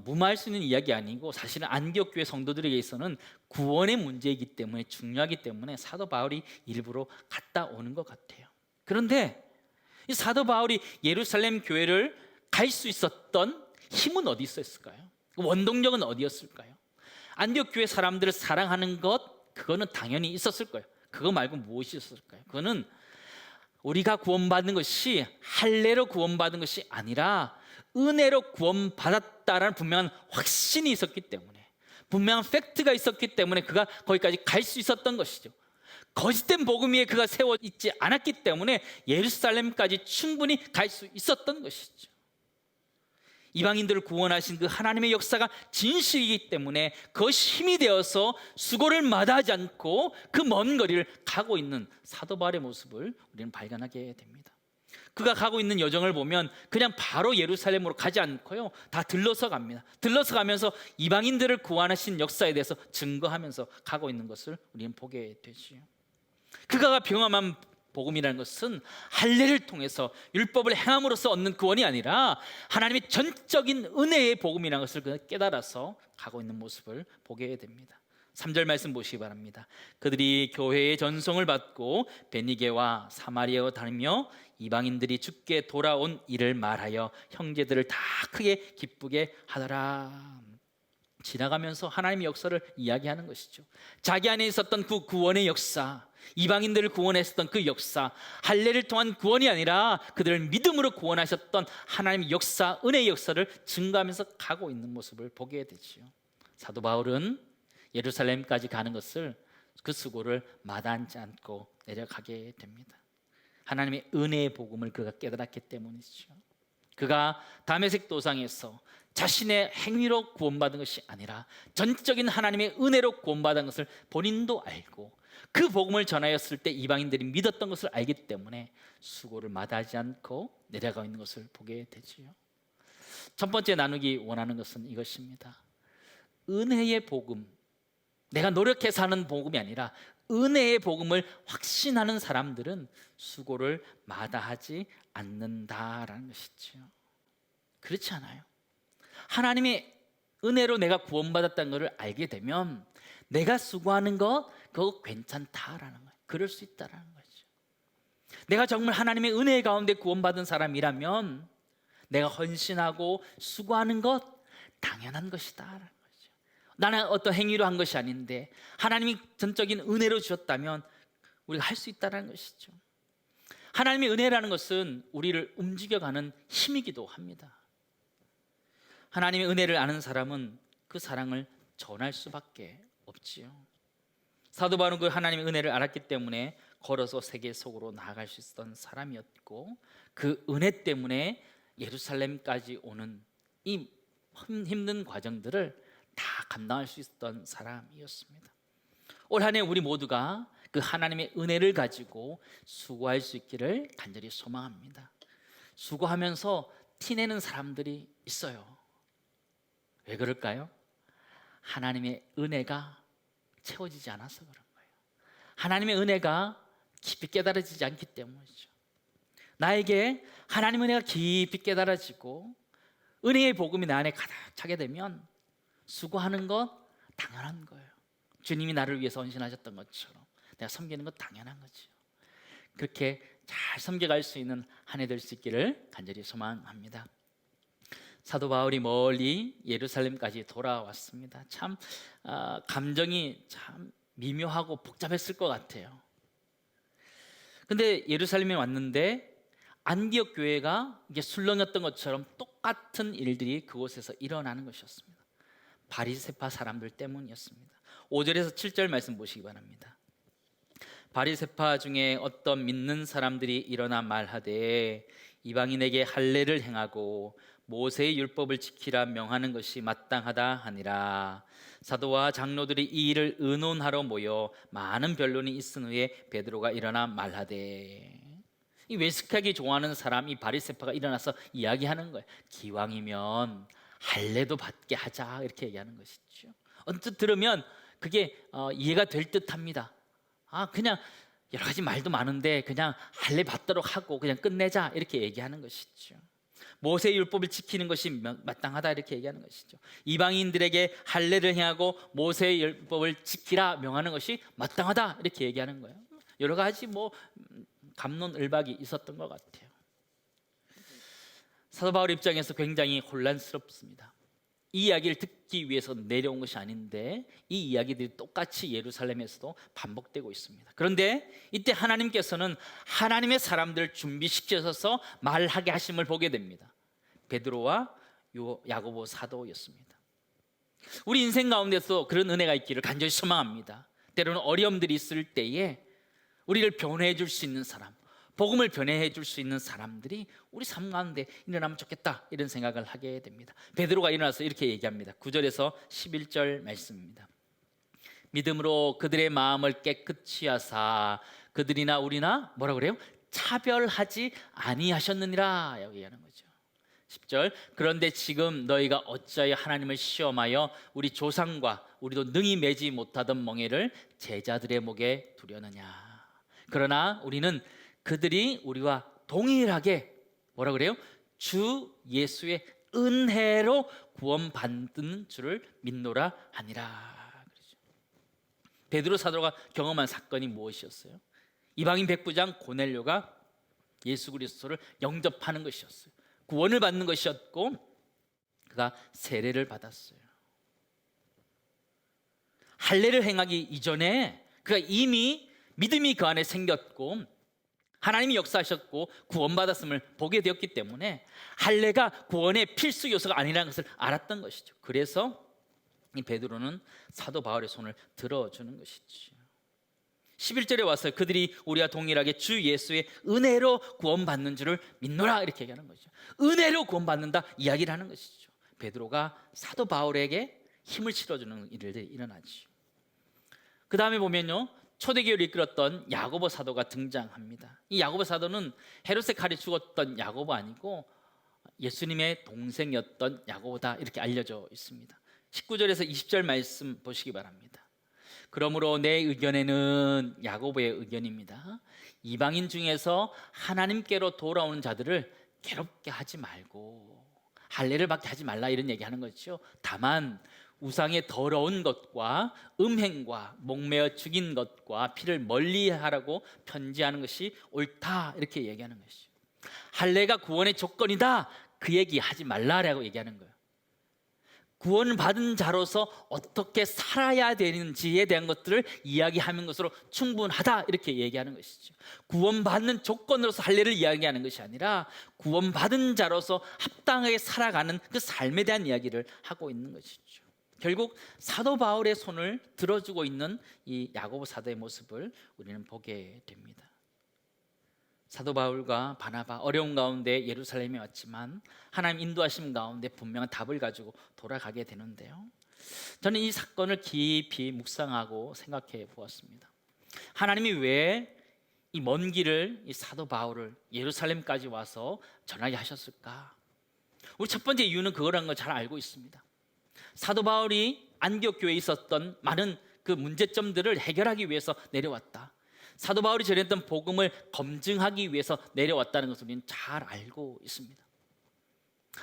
Speaker 1: 무마할 수 있는 이야기 아니고 사실은 안디옥 교회 성도들에게서는 구원의 문제이기 때문에 중요하기 때문에 사도 바울이 일부러 갔다 오는 것 같아요. 그런데 이 사도 바울이 예루살렘 교회를 갈 수 있었던 힘은 어디 있었을까요? 그 원동력은 어디였을까요? 안디옥 교회 사람들을 사랑하는 것, 그거는 당연히 있었을 거예요. 그거 말고 무엇이 있었을까요? 그거는 우리가 구원받는 것이 할례로 구원받은 것이 아니라 은혜로 구원받았다라는 분명한 확신이 있었기 때문에, 분명한 팩트가 있었기 때문에 그가 거기까지 갈 수 있었던 것이죠. 거짓된 복음 위에 그가 세워 있지 않았기 때문에 예루살렘까지 충분히 갈 수 있었던 것이죠. 이방인들을 구원하신 그 하나님의 역사가 진실이기 때문에 그것이 힘이 되어서 수고를 마다하지 않고 그 먼 거리를 가고 있는 사도 바울의 모습을 우리는 발견하게 됩니다. 그가 가고 있는 여정을 보면 그냥 바로 예루살렘으로 가지 않고요, 다 들러서 갑니다. 들러서 가면서 이방인들을 구원하신 역사에 대해서 증거하면서 가고 있는 것을 우리는 보게 되지요. 그가 경험한 복음이라는 것은 할례를 통해서 율법을 행함으로써 얻는 구원이 아니라 하나님의 전적인 은혜의 복음이라는 것을 그가 깨달아서 가고 있는 모습을 보게 됩니다. 3절 말씀 보시기 바랍니다. 그들이 교회의 전송을 받고 베니게와 사마리아로 다니며 이방인들이 주께 돌아온 일을 말하여 형제들을 다 크게 기쁘게 하더라. 지나가면서 하나님의 역사를 이야기하는 것이죠. 자기 안에 있었던 그 구원의 역사, 이방인들을 구원했었던 그 역사, 할례를 통한 구원이 아니라 그들을 믿음으로 구원하셨던 하나님의 역사, 은혜의 역사를 증거하면서 가고 있는 모습을 보게 되지요. 사도 바울은 예루살렘까지 가는 것을, 그 수고를 마다하지 않고 내려가게 됩니다. 하나님의 은혜의 복음을 그가 깨달았기 때문이죠. 그가 다메섹 도상에서 자신의 행위로 구원받은 것이 아니라 전적인 하나님의 은혜로 구원받은 것을 본인도 알고 그 복음을 전하였을 때 이방인들이 믿었던 것을 알기 때문에 수고를 마다하지 않고 내려가고 있는 것을 보게 되지요. 첫 번째 나누기 원하는 것은 이것입니다. 은혜의 복음, 내가 노력해서 하는 복음이 아니라 은혜의 복음을 확신하는 사람들은 수고를 마다하지 않는다라는 것이죠. 그렇지 않아요? 하나님의 은혜로 내가 구원받았다는 것을 알게 되면 내가 수고하는 것, 그거 괜찮다라는 거예요. 그럴 수 있다라는 거죠. 내가 정말 하나님의 은혜 가운데 구원받은 사람이라면 내가 헌신하고 수고하는 것 당연한 것이다라는 거죠. 나는 어떤 행위로 한 것이 아닌데 하나님이 전적인 은혜로 주셨다면 우리가 할 수 있다는 것이죠. 하나님의 은혜라는 것은 우리를 움직여가는 힘이기도 합니다. 하나님의 은혜를 아는 사람은 그 사랑을 전할 수밖에 없지요. 사도 바울은 그 하나님의 은혜를 알았기 때문에 걸어서 세계 속으로 나아갈 수 있었던 사람이었고, 그 은혜 때문에 예루살렘까지 오는 이 힘든 과정들을 다 감당할 수 있었던 사람이었습니다. 올 한 해 우리 모두가 그 하나님의 은혜를 가지고 수고할 수 있기를 간절히 소망합니다. 수고하면서 티내는 사람들이 있어요. 왜 그럴까요? 하나님의 은혜가 채워지지 않아서 그런 거예요. 하나님의 은혜가 깊이 깨달아지지 않기 때문이죠. 나에게 하나님의 은혜가 깊이 깨달아지고 은혜의 복음이 내 안에 가득 차게 되면 수고하는 것 당연한 거예요. 주님이 나를 위해서 헌신하셨던 것처럼 내가 섬기는 것 당연한 거죠. 그렇게 잘 섬겨갈 수 있는 한 해 될 수 있기를 간절히 소망합니다. 사도 바울이 멀리 예루살렘까지 돌아왔습니다. 참 감정이 참 미묘하고 복잡했을 것 같아요. 근데 예루살렘에 왔는데 안디옥 교회가 이게 술렁였던 것처럼 똑같은 일들이 그곳에서 일어나는 것이었습니다. 바리새파 사람들 때문이었습니다. 5절에서 7절 말씀 보시기 바랍니다. 바리새파 중에 어떤 믿는 사람들이 일어나 말하되 이방인에게 할례를 행하고 모세의 율법을 지키라 명하는 것이 마땅하다 하니라. 사도와 장로들이 이 일을 의논하러 모여 많은 변론이 있은 후에 베드로가 일어나 말하되, 이 외식하기 좋아하는 사람, 이 바리새파가 일어나서 이야기하는 거예요. 기왕이면 할례도 받게 하자, 이렇게 얘기하는 것이죠. 언뜻 들으면 그게 이해가 될 듯합니다. 그냥 여러 가지 말도 많은데 그냥 할례 받도록 하고 그냥 끝내자, 이렇게 얘기하는 것이죠. 모세의 율법을 지키는 것이 마땅하다, 이렇게 얘기하는 것이죠. 이방인들에게 할례를 행하고 모세의 율법을 지키라 명하는 것이 마땅하다, 이렇게 얘기하는 거예요. 여러 가지 갑론을박이 있었던 것 같아요. 사도 바울 입장에서 굉장히 혼란스럽습니다. 이 이야기를 듣기 위해서 내려온 것이 아닌데 이 이야기들이 똑같이 예루살렘에서도 반복되고 있습니다. 그런데 이때 하나님께서는 하나님의 사람들을 준비시켜서 말하게 하심을 보게 됩니다. 베드로와 야고보 사도였습니다. 우리 인생 가운데서 그런 은혜가 있기를 간절히 소망합니다. 때로는 어려움들이 있을 때에 우리를 변호해 줄 수 있는 사람, 복음을 변호해 줄 수 있는 사람들이 우리 삶 가운데 일어나면 좋겠다, 이런 생각을 하게 됩니다. 베드로가 일어나서 이렇게 얘기합니다. 9절에서 11절 말씀입니다. 믿음으로 그들의 마음을 깨끗이 하사 그들이나 우리나 뭐라 그래요? 차별하지 아니하셨느니라 얘기하는 거죠. 10절, 그런데 지금 너희가 어찌하여 하나님을 시험하여 우리 조상과 우리도 능히 매지 못하던 멍에를 제자들의 목에 두려느냐. 그러나 우리는 그들이 우리와 동일하게 뭐라 그래요? 주 예수의 은혜로 구원받는 줄을 믿노라 하니라. 베드로 사도가 경험한 사건이 무엇이었어요? 이방인 백부장 고넬료가 예수 그리스도를 영접하는 것이었어요. 구원을 받는 것이었고 그가 세례를 받았어요. 할례를 행하기 이전에 그가 이미 믿음이 그 안에 생겼고 하나님이 역사하셨고 구원받았음을 보게 되었기 때문에 할례가 구원의 필수 요소가 아니라는 것을 알았던 것이죠. 그래서 이 베드로는 사도 바울의 손을 들어주는 것이죠. 11절에 와서 그들이 우리와 동일하게 주 예수의 은혜로 구원받는 줄을 믿노라 이렇게 얘기하는 거죠. 은혜로 구원받는다 이야기를 하는 것이죠. 베드로가 사도 바울에게 힘을 실어주는 일들이 일어나죠. 그 다음에 보면요, 초대교회를 이끌었던 야고보 사도가 등장합니다. 이 야고보 사도는 헤롯의 칼에 죽었던 야고보 아니고 예수님의 동생이었던 야고보다 이렇게 알려져 있습니다. 19절에서 20절 말씀 보시기 바랍니다. 그러므로 내 의견에는, 야고보의 의견입니다, 이방인 중에서 하나님께로 돌아오는 자들을 괴롭게 하지 말고 할례를 받게 하지 말라 이런 얘기하는 거죠. 다만 우상의 더러운 것과 음행과 목매어 죽인 것과 피를 멀리하라고 편지하는 것이 옳다 이렇게 얘기하는 것이죠. 할례가 구원의 조건이다 그 얘기 하지 말라라고 얘기하는 거예요. 구원받은 자로서 어떻게 살아야 되는지에 대한 것들을 이야기하는 것으로 충분하다 이렇게 얘기하는 것이죠. 구원받는 조건으로서 할례를 이야기하는 것이 아니라 구원받은 자로서 합당하게 살아가는 그 삶에 대한 이야기를 하고 있는 것이죠. 결국 사도 바울의 손을 들어주고 있는 이 야고보 사도의 모습을 우리는 보게 됩니다. 사도 바울과 바나바 어려운 가운데 예루살렘에 왔지만 하나님 인도하심 가운데 분명한 답을 가지고 돌아가게 되는데요, 저는 이 사건을 깊이 묵상하고 생각해 보았습니다. 하나님이 왜 이 먼 길을 이 사도 바울을 예루살렘까지 와서 전하게 하셨을까? 우리 첫 번째 이유는 그거라는 걸 잘 알고 있습니다. 사도 바울이 안디옥 교회에 있었던 많은 그 문제점들을 해결하기 위해서 내려왔다. 사도 바울이 전했던 복음을 검증하기 위해서 내려왔다는 것을 우리는 잘 알고 있습니다.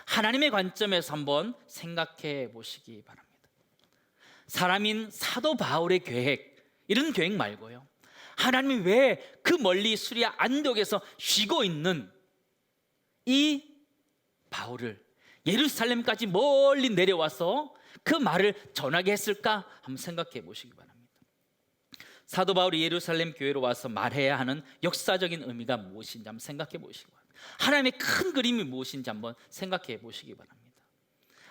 Speaker 1: 하나님의 관점에서 한번 생각해 보시기 바랍니다. 사람인 사도 바울의 계획, 이런 계획 말고요, 하나님이 왜 그 멀리 수리아 안디옥에서 쉬고 있는 이 바울을 예루살렘까지 멀리 내려와서 그 말을 전하게 했을까 한번 생각해 보시기 바랍니다. 사도 바울이 예루살렘 교회로 와서 말해야 하는 역사적인 의미가 무엇인지 한번 생각해 보시기 바랍니다. 하나님의 큰 그림이 무엇인지 한번 생각해 보시기 바랍니다.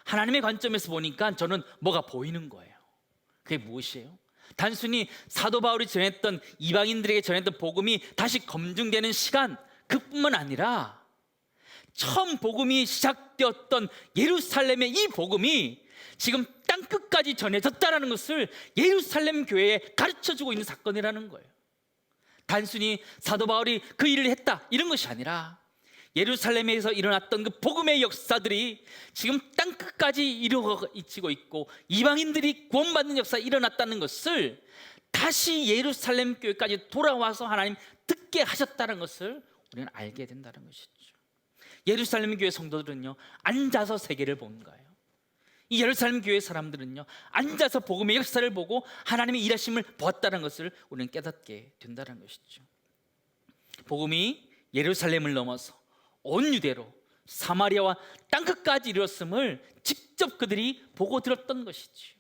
Speaker 1: 하나님의 관점에서 보니까 저는 뭐가 보이는 거예요. 그게 무엇이에요? 단순히 사도 바울이 전했던, 이방인들에게 전했던 복음이 다시 검증되는 시간, 그뿐만 아니라 처음 복음이 시작되었던 예루살렘의 이 복음이 지금 땅끝까지 전해졌다는 것을 예루살렘 교회에 가르쳐주고 있는 사건이라는 거예요. 단순히 사도 바울이 그 일을 했다 이런 것이 아니라 예루살렘에서 일어났던 그 복음의 역사들이 지금 땅끝까지 이루어지고 있고 이방인들이 구원받는 역사가 일어났다는 것을 다시 예루살렘 교회까지 돌아와서 하나님 듣게 하셨다는 것을 우리는 알게 된다는 것이죠. 예루살렘 교회 성도들은요, 앉아서 세계를 본 거예요. 이 예루살렘 교회 사람들은요, 앉아서 복음의 역사를 보고 하나님의 일하심을 보았다는 것을 우리는 깨닫게 된다는 것이죠. 복음이 예루살렘을 넘어서 온 유대로 사마리아와 땅끝까지 이르렀음을 직접 그들이 보고 들었던 것이지요.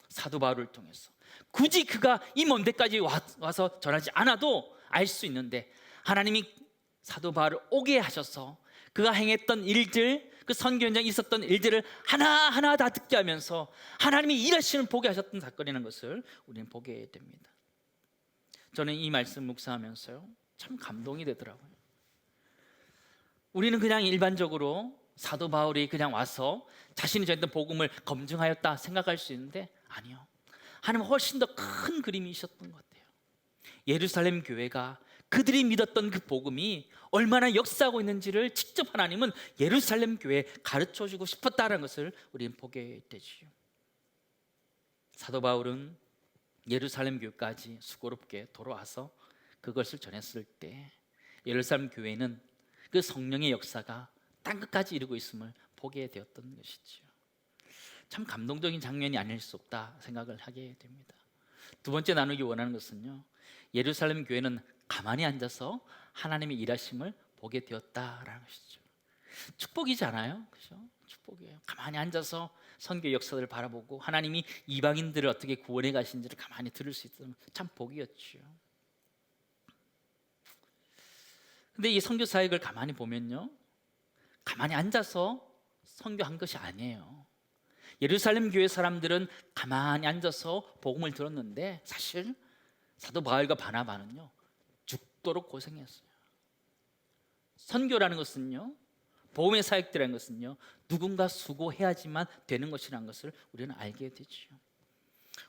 Speaker 1: 사도 바울을 통해서 굳이 그가 이 먼 데까지 와서 전하지 않아도 알 수 있는데 하나님이 사도 바울을 오게 하셔서 그가 행했던 일들, 그 선교 현장에 있었던 일들을 하나하나 다 듣게 하면서 하나님이 일하시는 보게 하셨던 사건이라는 것을 우리는 보게 됩니다. 저는 이 말씀 묵상하면서요, 참 감동이 되더라고요. 우리는 그냥 일반적으로 사도 바울이 그냥 와서 자신이 전했던 복음을 검증하였다 생각할 수 있는데 아니요, 하나님은 훨씬 더 큰 그림이 있었던 것 같아요. 예루살렘 교회가 그들이 믿었던 그 복음이 얼마나 역사하고 있는지를 직접 하나님은 예루살렘 교회에 가르쳐주고 싶었다는 것을 우리는 보게 되지요. 사도 바울은 예루살렘 교회까지 수고롭게 돌아와서 그것을 전했을 때 예루살렘 교회는 그 성령의 역사가 땅끝까지 이루고 있음을 보게 되었던 것이지요. 참 감동적인 장면이 아닐 수 없다 생각을 하게 됩니다. 두 번째 나누기 원하는 것은요, 예루살렘 교회는 가만히 앉아서 하나님의 일하심을 보게 되었다라는 것이죠. 축복이지 않아요? 그죠? 축복이에요. 가만히 앉아서 선교 역사를 바라보고 하나님이 이방인들을 어떻게 구원해 가신지를 가만히 들을 수 있다면 참 복이었죠. 근데 이 선교 사역을 가만히 보면요, 가만히 앉아서 선교한 것이 아니에요. 예루살렘 교회 사람들은 가만히 앉아서 복음을 들었는데 사실 사도 바울과 바나바는요, 죽도록 고생했어요. 선교라는 것은요, 복음의 사역이라는 것은요, 누군가 수고해야지만 되는 것이라는 것을 우리는 알게 되죠.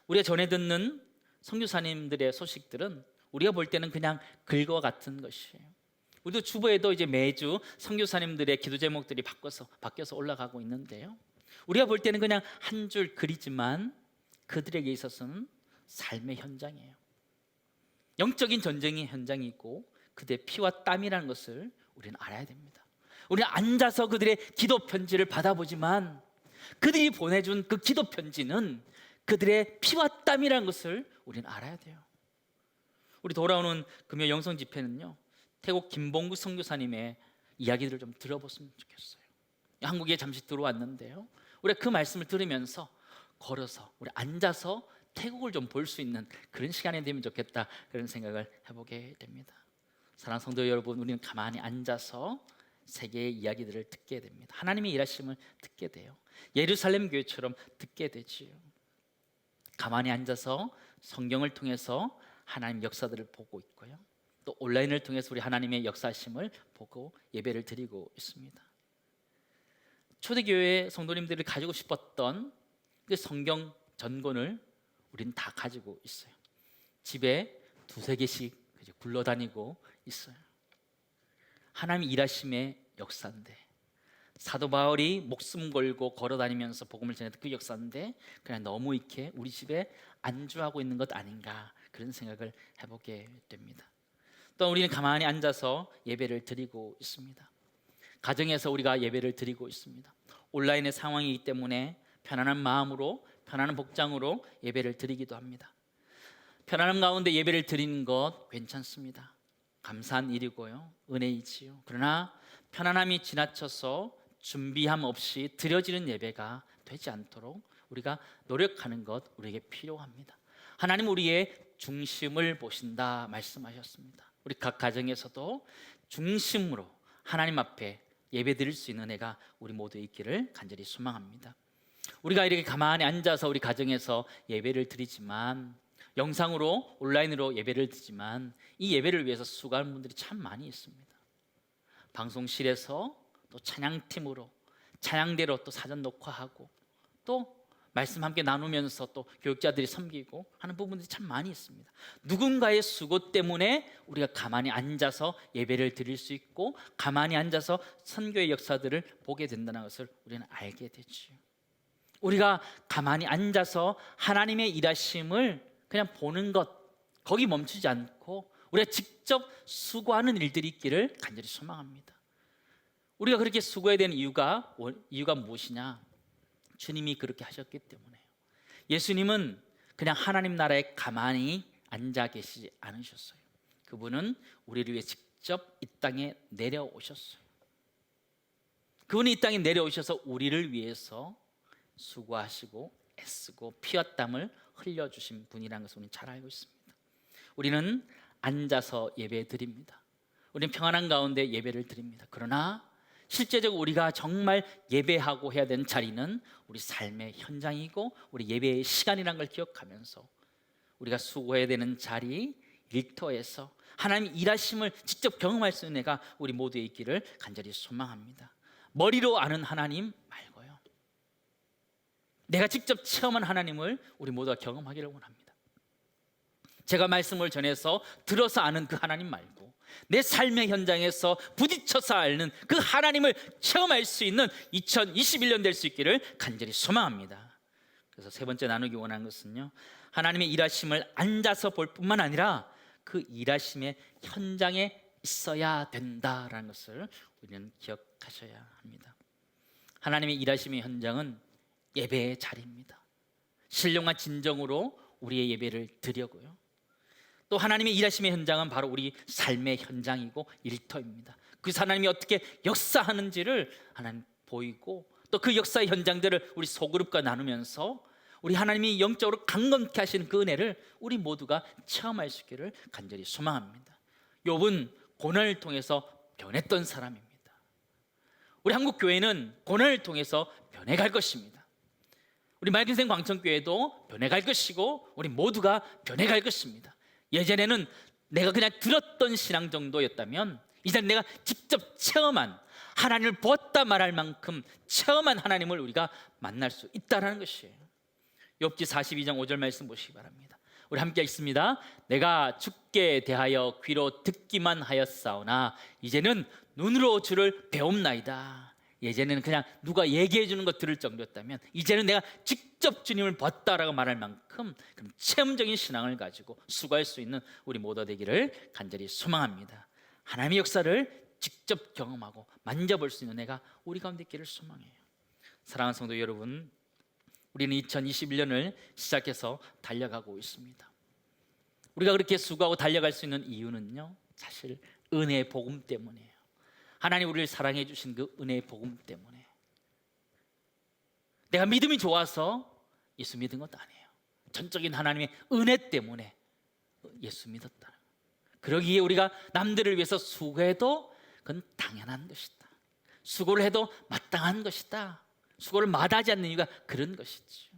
Speaker 1: 우리가 전해 듣는 선교사님들의 소식들은 우리가 볼 때는 그냥 글과 같은 것이에요. 우리도 주보에도 이제 매주 선교사님들의 기도 제목들이 바뀌어서 올라가고 있는데요, 우리가 볼 때는 그냥 한 줄 글이지만 그들에게 있어서는 삶의 현장이에요. 영적인 전쟁의 현장이 있고 그들의 피와 땀이라는 것을 우리는 알아야 됩니다. 우리는 앉아서 그들의 기도 편지를 받아보지만 그들이 보내준 그 기도 편지는 그들의 피와 땀이라는 것을 우리는 알아야 돼요. 우리 돌아오는 금요 영성 집회는요, 태국 김봉구 선교사님의 이야기들을 좀 들어봤으면 좋겠어요. 한국에 잠시 들어왔는데요, 우리가 그 말씀을 들으면서 걸어서 우리 앉아서 태국을 좀 볼 수 있는 그런 시간이 되면 좋겠다, 그런 생각을 해보게 됩니다. 사랑하는 성도 여러분, 우리는 가만히 앉아서 세계의 이야기들을 듣게 됩니다. 하나님의 일하심을 듣게 돼요. 예루살렘 교회처럼 듣게 되지요. 가만히 앉아서 성경을 통해서 하나님 역사들을 보고 있고요, 또 온라인을 통해서 우리 하나님의 역사심을 보고 예배를 드리고 있습니다. 초대교회 성도님들이 가지고 싶었던 그 성경 전권을 우리는 다 가지고 있어요. 집에 두세 개씩 굴러다니고 있어요. 하나님 일하심의 역사인데, 사도 바울이 목숨 걸고 걸어다니면서 복음을 전했던 그 역사인데 그냥 너무 이렇게 우리 집에 안주하고 있는 것 아닌가, 그런 생각을 해보게 됩니다. 또 우리는 가만히 앉아서 예배를 드리고 있습니다. 가정에서 우리가 예배를 드리고 있습니다. 온라인의 상황이기 때문에 편안한 마음으로, 편안한 복장으로 예배를 드리기도 합니다. 편안함 가운데 예배를 드리는 것 괜찮습니다. 감사한 일이고요, 은혜이지요. 그러나 편안함이 지나쳐서 준비함 없이 드려지는 예배가 되지 않도록 우리가 노력하는 것 우리에게 필요합니다. 하나님 우리의 중심을 보신다 말씀하셨습니다. 우리 각 가정에서도 중심으로 하나님 앞에 예배 드릴 수 있는 애가 우리 모두 있기를 간절히 소망합니다. 우리가 이렇게 가만히 앉아서 우리 가정에서 예배를 드리지만, 영상으로 온라인으로 예배를 드리지만 이 예배를 위해서 수고하는 분들이 참 많이 있습니다. 방송실에서 또 찬양팀으로 찬양대로 또 사전 녹화하고 또 말씀 함께 나누면서 또 교육자들이 섬기고 하는 부분들이 참 많이 있습니다. 누군가의 수고 때문에 우리가 가만히 앉아서 예배를 드릴 수 있고 가만히 앉아서 선교의 역사들을 보게 된다는 것을 우리는 알게 되죠. 우리가 가만히 앉아서 하나님의 일하심을 그냥 보는 것, 거기 멈추지 않고 우리가 직접 수고하는 일들이 있기를 간절히 소망합니다. 우리가 그렇게 수고해야 되는 이유가 무엇이냐? 주님이 그렇게 하셨기 때문에요. 예수님은 그냥 하나님 나라에 가만히 앉아 계시지 않으셨어요. 그분은 우리를 위해 직접 이 땅에 내려오셨어요. 그분이 이 땅에 내려오셔서 우리를 위해서 수고하시고 애쓰고 피와 땀을 흘려주신 분이라는 것을 우리는 잘 알고 있습니다. 우리는 앉아서 예배 드립니다. 우리는 평안한 가운데 예배를 드립니다. 그러나 실제적으로 우리가 정말 예배하고 해야 되는 자리는 우리 삶의 현장이고 우리 예배의 시간이라는 걸 기억하면서 우리가 수고해야 되는 자리, 일터에서 하나님의 일하심을 직접 경험할 수 있는 애가 우리 모두에 있기를 간절히 소망합니다. 머리로 아는 하나님 말고요, 내가 직접 체험한 하나님을 우리 모두가 경험하기를 원합니다. 제가 말씀을 전해서 들어서 아는 그 하나님 말고 내 삶의 현장에서 부딪혀서 앓는 그 하나님을 체험할 수 있는 2021년 될 수 있기를 간절히 소망합니다. 그래서 세 번째 나누기 원하는 것은요, 하나님의 일하심을 앉아서 볼 뿐만 아니라 그 일하심의 현장에 있어야 된다라는 것을 우리는 기억하셔야 합니다. 하나님의 일하심의 현장은 예배의 자리입니다. 신령과 진정으로 우리의 예배를 드리고요, 또 하나님의 일하심의 현장은 바로 우리 삶의 현장이고 일터입니다. 그 하나님이 어떻게 역사하는지를 하나님 보이고 또 그 역사의 현장들을 우리 소그룹과 나누면서 우리 하나님이 영적으로 강건케 하시는 그 은혜를 우리 모두가 체험할 수 있기를 간절히 소망합니다. 욥은 고난을 통해서 변했던 사람입니다. 우리 한국 교회는 고난을 통해서 변해갈 것입니다. 우리 맑은생 광천교회도 변해갈 것이고 우리 모두가 변해갈 것입니다. 예전에는 내가 그냥 들었던 신앙 정도였다면 이제는 내가 직접 체험한, 하나님을 보았다 말할 만큼 체험한 하나님을 우리가 만날 수 있다는 것이에요. 욥기 42장 5절 말씀 보시기 바랍니다. 우리 함께 읽습니다. 내가 주께 대하여 귀로 듣기만 하였사오나 이제는 눈으로 주를 배움나이다. 예전에는 그냥 누가 얘기해 주는 것 들을 정도였다면 이제는 내가 직접 주님을 봤다라고 말할 만큼 그런 체험적인 신앙을 가지고 수고할 수 있는 우리 모두 되기를 간절히 소망합니다. 하나님의 역사를 직접 경험하고 만져볼 수 있는 애가 우리 가운데 있기를 소망해요. 사랑하는 성도 여러분, 우리는 2021년을 시작해서 달려가고 있습니다. 우리가 그렇게 수고하고 달려갈 수 있는 이유는요, 사실 은혜의 복음 때문이에요. 하나님 우리를 사랑해 주신 그 은혜의 복음 때문에. 내가 믿음이 좋아서 예수 믿은 것도 아니에요. 전적인 하나님의 은혜 때문에 예수 믿었다. 그러기에 우리가 남들을 위해서 수고해도 그건 당연한 것이다. 수고를 해도 마땅한 것이다. 수고를 마다하지 않는 이유가 그런 것이죠.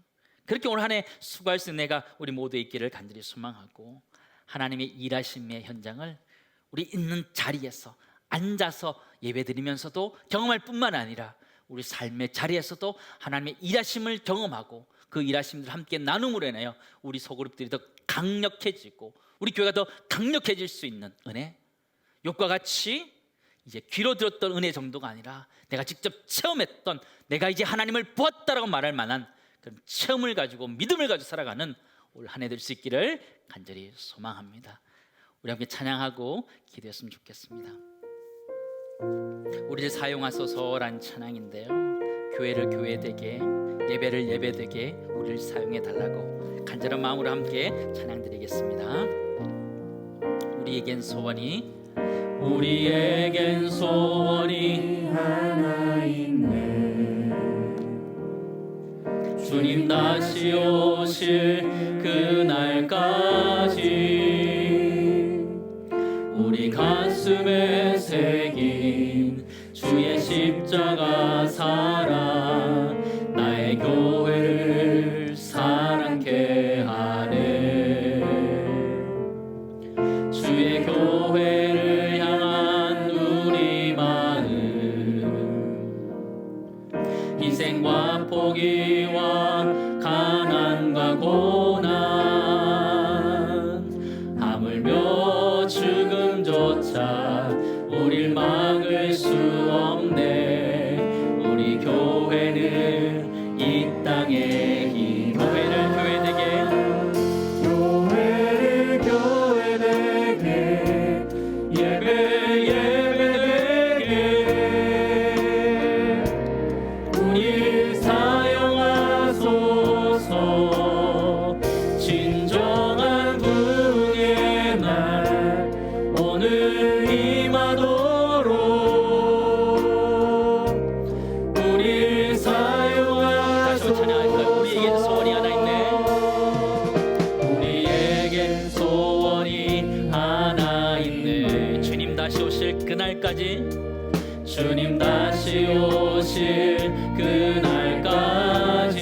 Speaker 1: 그렇게 올 한 해 수고할 수 있는 내가 우리 모두에 있기를 간절히 소망하고, 하나님의 일하심의 현장을 우리 있는 자리에서 앉아서 예배드리면서도 경험할 뿐만 아니라 우리 삶의 자리에서도 하나님의 일하심을 경험하고 그 일하심을 함께 나눔으로 인하여 우리 소그룹들이 더 강력해지고 우리 교회가 더 강력해질 수 있는 은혜, 욥과 같이 이제 귀로 들었던 은혜 정도가 아니라 내가 직접 체험했던, 내가 이제 하나님을 보았다라고 말할 만한 그런 체험을 가지고 믿음을 가지고 살아가는 올 한 해 될 수 있기를 간절히 소망합니다. 우리 함께 찬양하고 기도했으면 좋겠습니다. 우리를 사용하소서라는 찬양인데요, 교회를 교회되게, 예배를 예배되게 우리를 사용해 달라고 간절한 마음으로 함께 찬양드리겠습니다. 우리에겐 소원이 하나 있네. 주님 다시 오실 그날까지 우리 가슴에 새긴 주의 십자가 사랑, 나의 교회를 사랑케 하네. 주의 교회를 향한 우리 마음, 희생과 포기와 가난과 고난, 하물며 죽음조차 우릴 막을 수 없네. 우리 교회는 그날까지 주님 다시 오실 그날까지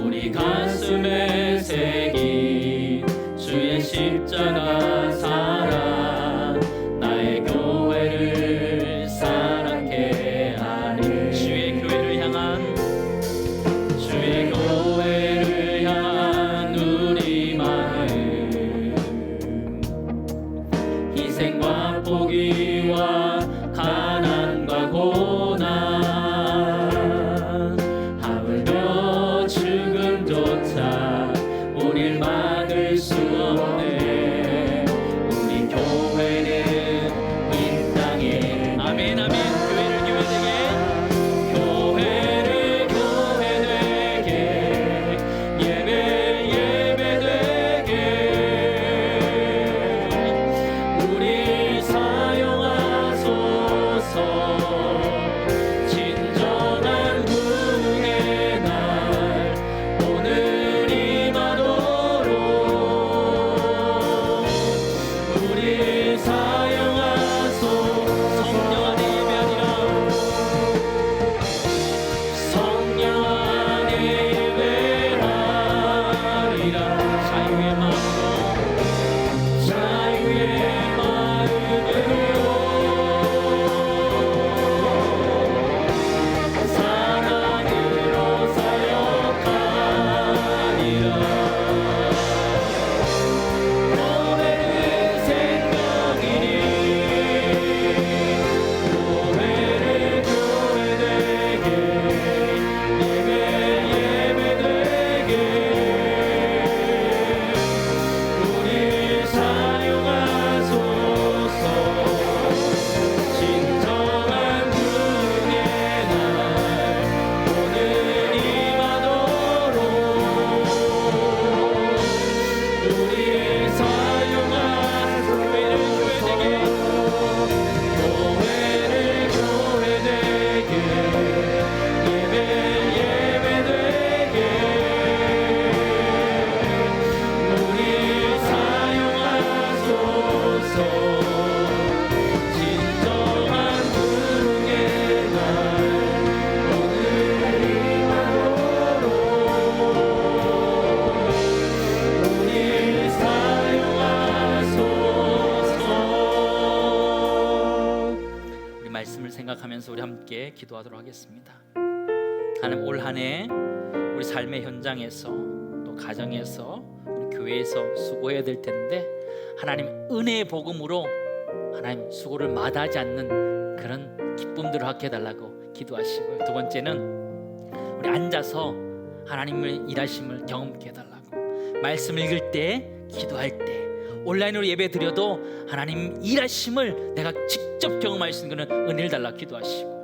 Speaker 1: 우리 가슴에 새긴 주의 십자가 사랑 나의 교회를 사랑케 하니 주의 교회를 향한 우리 마음 희생과 포기와 가난과 고난 하물며 죽음조차 우릴 막을 수 없네 우리 교회는 이 땅에 아멘 아멘 교회를 교회되게 예배 되게 우리 사용하소서 진정한 부흥의 날 오늘 임하도록 우리 사용하소 성령 안에 예배하리라 성령 안에 예배하리라 자유의 마음으로 사랑으로 사역하리라 교회는 생명이니 교회를 교회되게 예배 되게 우리 사용하소서 진정한 부흥의 날 오늘 임하도록 우리 사용하소서 교회를 교회되게 예배 되게 우리 사용하소서 진정한 부흥의 날 오늘 임하도록 우리 사용하소서 우리 말씀을 생각하면서 우리 함께 기도하도록 하겠습니다. 하나님 올 한 해 우리 삶의 현장에서 또 가정에서 우리 교회에서 수고해야 될 텐데 하나님 은혜의 복음으로 하나님 수고를 마다하지 않는 그런 기쁨들을 갖게 해달라고 기도하시고요. 두 번째는 우리 앉아서 하나님의 일하심을 경험케 해달라고 말씀 읽을 때 기도할 때 온라인으로 예배 드려도 하나님 일하심을 내가 직접 경험할 수 있는 그런 은혜를 달라고 기도하시고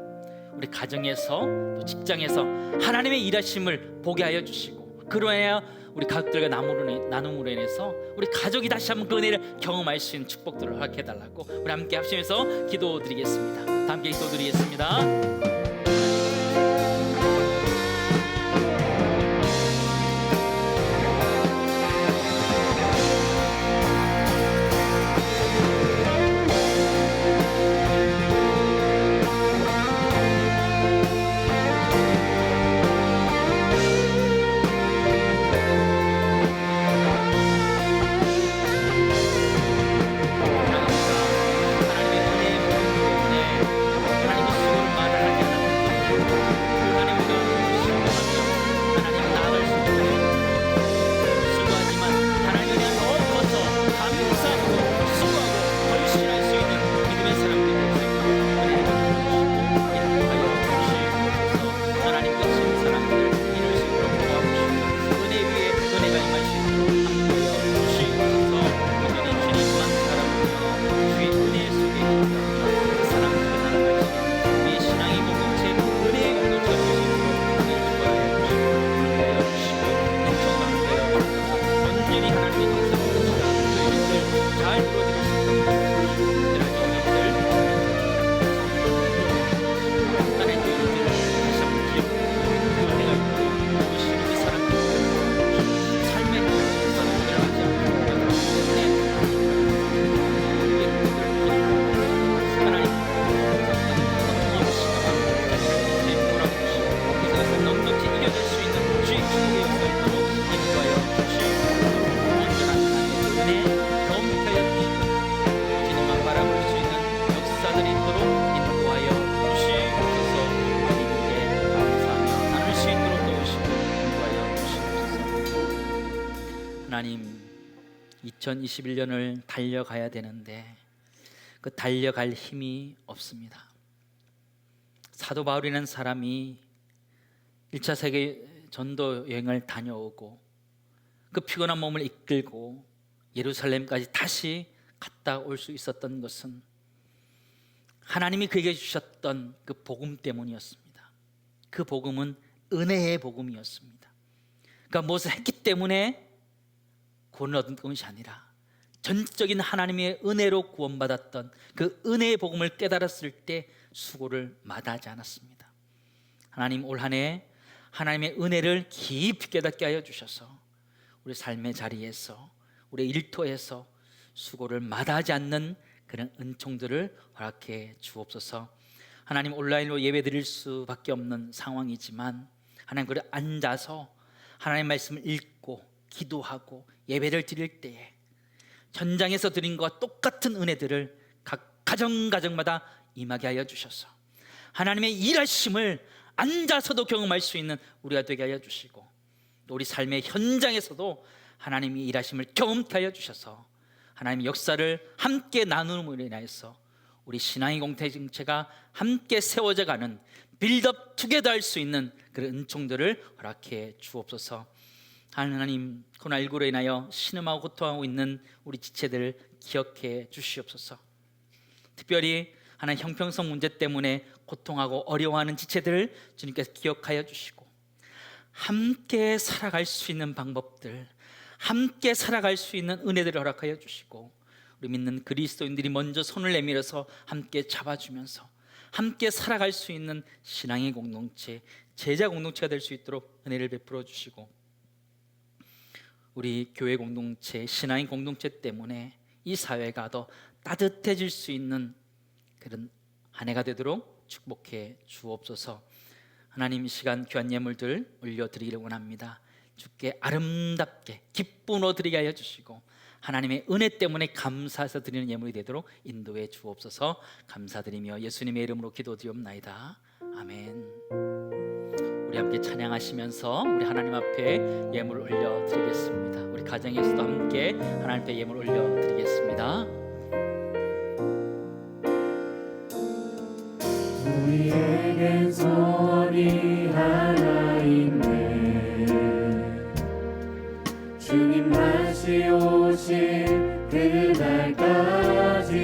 Speaker 1: 우리 가정에서 또 직장에서 하나님의 일하심을 보게 하여 주시고 그러해야 우리 가족들과 나눔으로 인해서 우리 가족이 다시 한번 그 은혜를 경험할 수 있는 축복들을 하게 해달라고 우리 함께 합심해서 기도드리겠습니다. 다 함께 기도드리겠습니다. 하나님의 은혜의 복음 때문에 하나님의 수고를 마다하지 하나님, 2021년을 달려가야 되는데 그 달려갈 힘이 없습니다. 사도 바울이라는 사람이 1차 세계 전도 여행을 다녀오고 그 피곤한 몸을 이끌고 예루살렘까지 다시 갔다 올 수 있었던 것은 하나님이 그에게 주셨던 그 복음 때문이었습니다. 그 복음은 은혜의 복음이었습니다. 그러니까 무엇을 했기 때문에 구원을 얻은 것이 아니라 전적인 하나님의 은혜로 구원받았던 그 은혜의 복음을 깨달았을 때 수고를 마다하지 않았습니다. 하나님, 올 한 해 하나님의 은혜를 깊이 깨닫게 하여 주셔서 우리 삶의 자리에서, 우리 일터에서 수고를 마다하지 않는 그런 은총들을 허락해 주옵소서. 하나님, 온라인으로 예배 드릴 수밖에 없는 상황이지만 하나님, 그를 앉아서 하나님의 말씀을 읽고 기도하고 예배를 드릴 때에 전장에서 드린 것과 똑같은 은혜들을 각 가정마다 임하게 하여 주셔서 하나님의 일하심을 앉아서도 경험할 수 있는 우리가 되게 하여 주시고, 또 우리 삶의 현장에서도 하나님의 일하심을 경험케 하여 주셔서 하나님의 역사를 함께 나누므로 인하여서 우리 신앙의 공동체가 함께 세워져 가는 빌드업 투게더 할 수 있는 그런 은총들을 허락해 주옵소서. 하나님, 코로나19로 인하여 신음하고 고통하고 있는 우리 지체들을 기억해 주시옵소서. 특별히 하나님, 형평성 문제 때문에 고통하고 어려워하는 지체들을 주님께서 기억하여 주시고 함께 살아갈 수 있는 방법들, 함께 살아갈 수 있는 은혜들을 허락하여 주시고, 우리 믿는 그리스도인들이 먼저 손을 내밀어서 함께 잡아주면서 함께 살아갈 수 있는 신앙의 공동체, 제자 공동체가 될 수 있도록 은혜를 베풀어 주시고, 우리 교회 공동체, 신앙의 공동체 때문에 이 사회가 더 따뜻해질 수 있는 그런 한 해가 되도록 축복해 주옵소서. 하나님, 이 시간 귀한 예물들 올려드리기를 원합니다. 주께 아름답게 기쁨으로 드리게 하여 주시고 하나님의 은혜 때문에 감사해서 드리는 예물이 되도록 인도해 주옵소서. 감사드리며 예수님의 이름으로 기도드리옵나이다. 아멘. 우리 함께 찬양하시면서 우리 하나님 앞에 예물을 올려드리겠습니다. 우리 가정에서도 함께 하나님 앞에 예물 올려드리겠습니다.
Speaker 5: 우리에겐 소원이 하나 있네. 주님 다시 오실 그날까지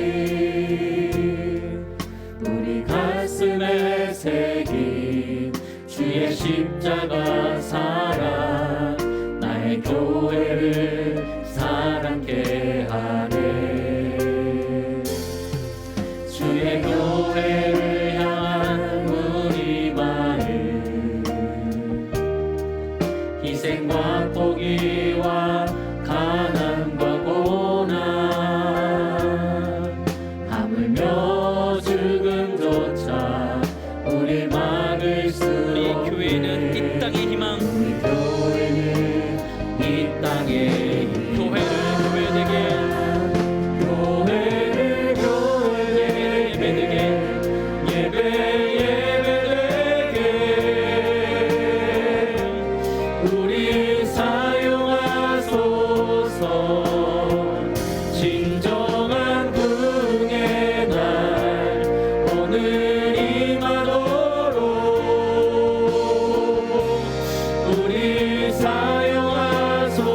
Speaker 5: 우리 가슴에 새긴 주의 십자가 사랑, 나의 교회를 사랑케 하네. 주의 교회를 향한 우리 마음, 희생과 포기와 가난과 고난, 하물며 죽음조차 우리 막을 수
Speaker 1: 우리 교회는 이 땅의 희망,
Speaker 5: 우리 교회는 이 땅의
Speaker 1: 교회를 교회되게,
Speaker 5: 교회를
Speaker 1: 예배되게,
Speaker 5: 예배되게 우리 사용하소서. 진정한 부흥의 날 오늘 임하도록 우리 사용하소서.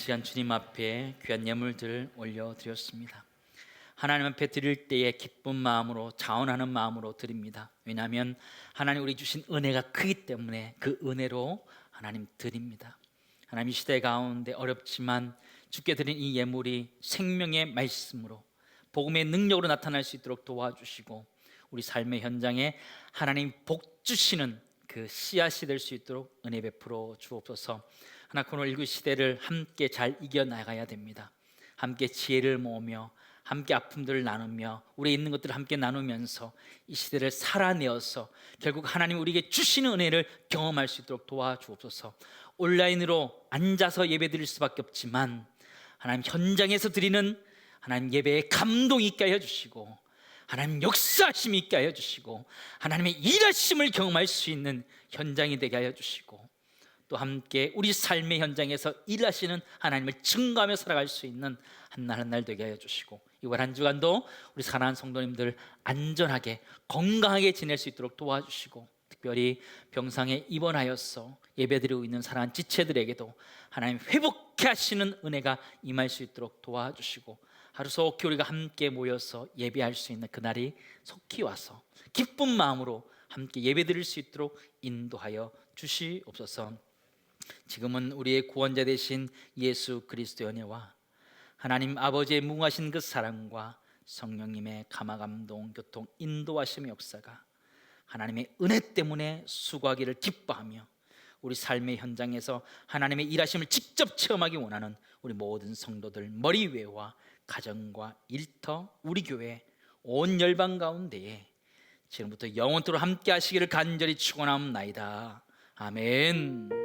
Speaker 1: 시간 주님 앞에 귀한 예물들 올려드렸습니다. 하나님 앞에 드릴 때에 기쁜 마음으로, 자원하는 마음으로 드립니다. 왜냐하면 하나님 우리 주신 은혜가 크기 때문에 그 은혜로 하나님 드립니다. 하나님 이 시대 가운데 어렵지만 주께 드린 이 예물이 생명의 말씀으로 복음의 능력으로 나타날 수 있도록 도와주시고 우리 삶의 현장에 하나님 복 주시는 그 씨앗이 될 수 있도록 은혜 베풀어 주옵소서. 하나 코로나19 시대를 함께 잘 이겨나가야 됩니다. 함께 지혜를 모으며 함께 아픔들을 나누며 우리 있는 것들을 함께 나누면서 이 시대를 살아내어서 결국 하나님 우리에게 주시는 은혜를 경험할 수 있도록 도와주옵소서. 온라인으로 앉아서 예배드릴 수밖에 없지만 하나님 현장에서 드리는 하나님 예배에 감동이 있게 하여 주시고 하나님 역사하심이 있게 하여 주시고 하나님의 일하심을 경험할 수 있는 현장이 되게 하여 주시고 또 함께 우리 삶의 현장에서 일하시는 하나님을 증거하며 살아갈 수 있는 한날 한날 되게 하여 주시고 이번 한 주간도 우리 사랑하는 성도님들 안전하게 건강하게 지낼 수 있도록 도와주시고 특별히 병상에 입원하여서 예배드리고 있는 사랑하는 지체들에게도 하나님 회복케 하시는 은혜가 임할 수 있도록 도와주시고 하루 속히 우리가 함께 모여서 예배할 수 있는 그날이 속히 와서 기쁜 마음으로 함께 예배드릴 수 있도록 인도하여 주시옵소서. 지금은 우리의 구원자 되신 예수 그리스도의 은혜와 하나님 아버지의 무궁하신 그 사랑과 성령님의 감화감동 교통 인도하심의 역사가 하나님의 은혜 때문에 수고하기를 기뻐하며 우리 삶의 현장에서 하나님의 일하심을 직접 체험하기 원하는 우리 모든 성도들 머리 위와 가정과 일터 우리 교회 온 열방 가운데에 지금부터 영원토록 함께 하시기를 간절히 축원하옵나이다. 아멘.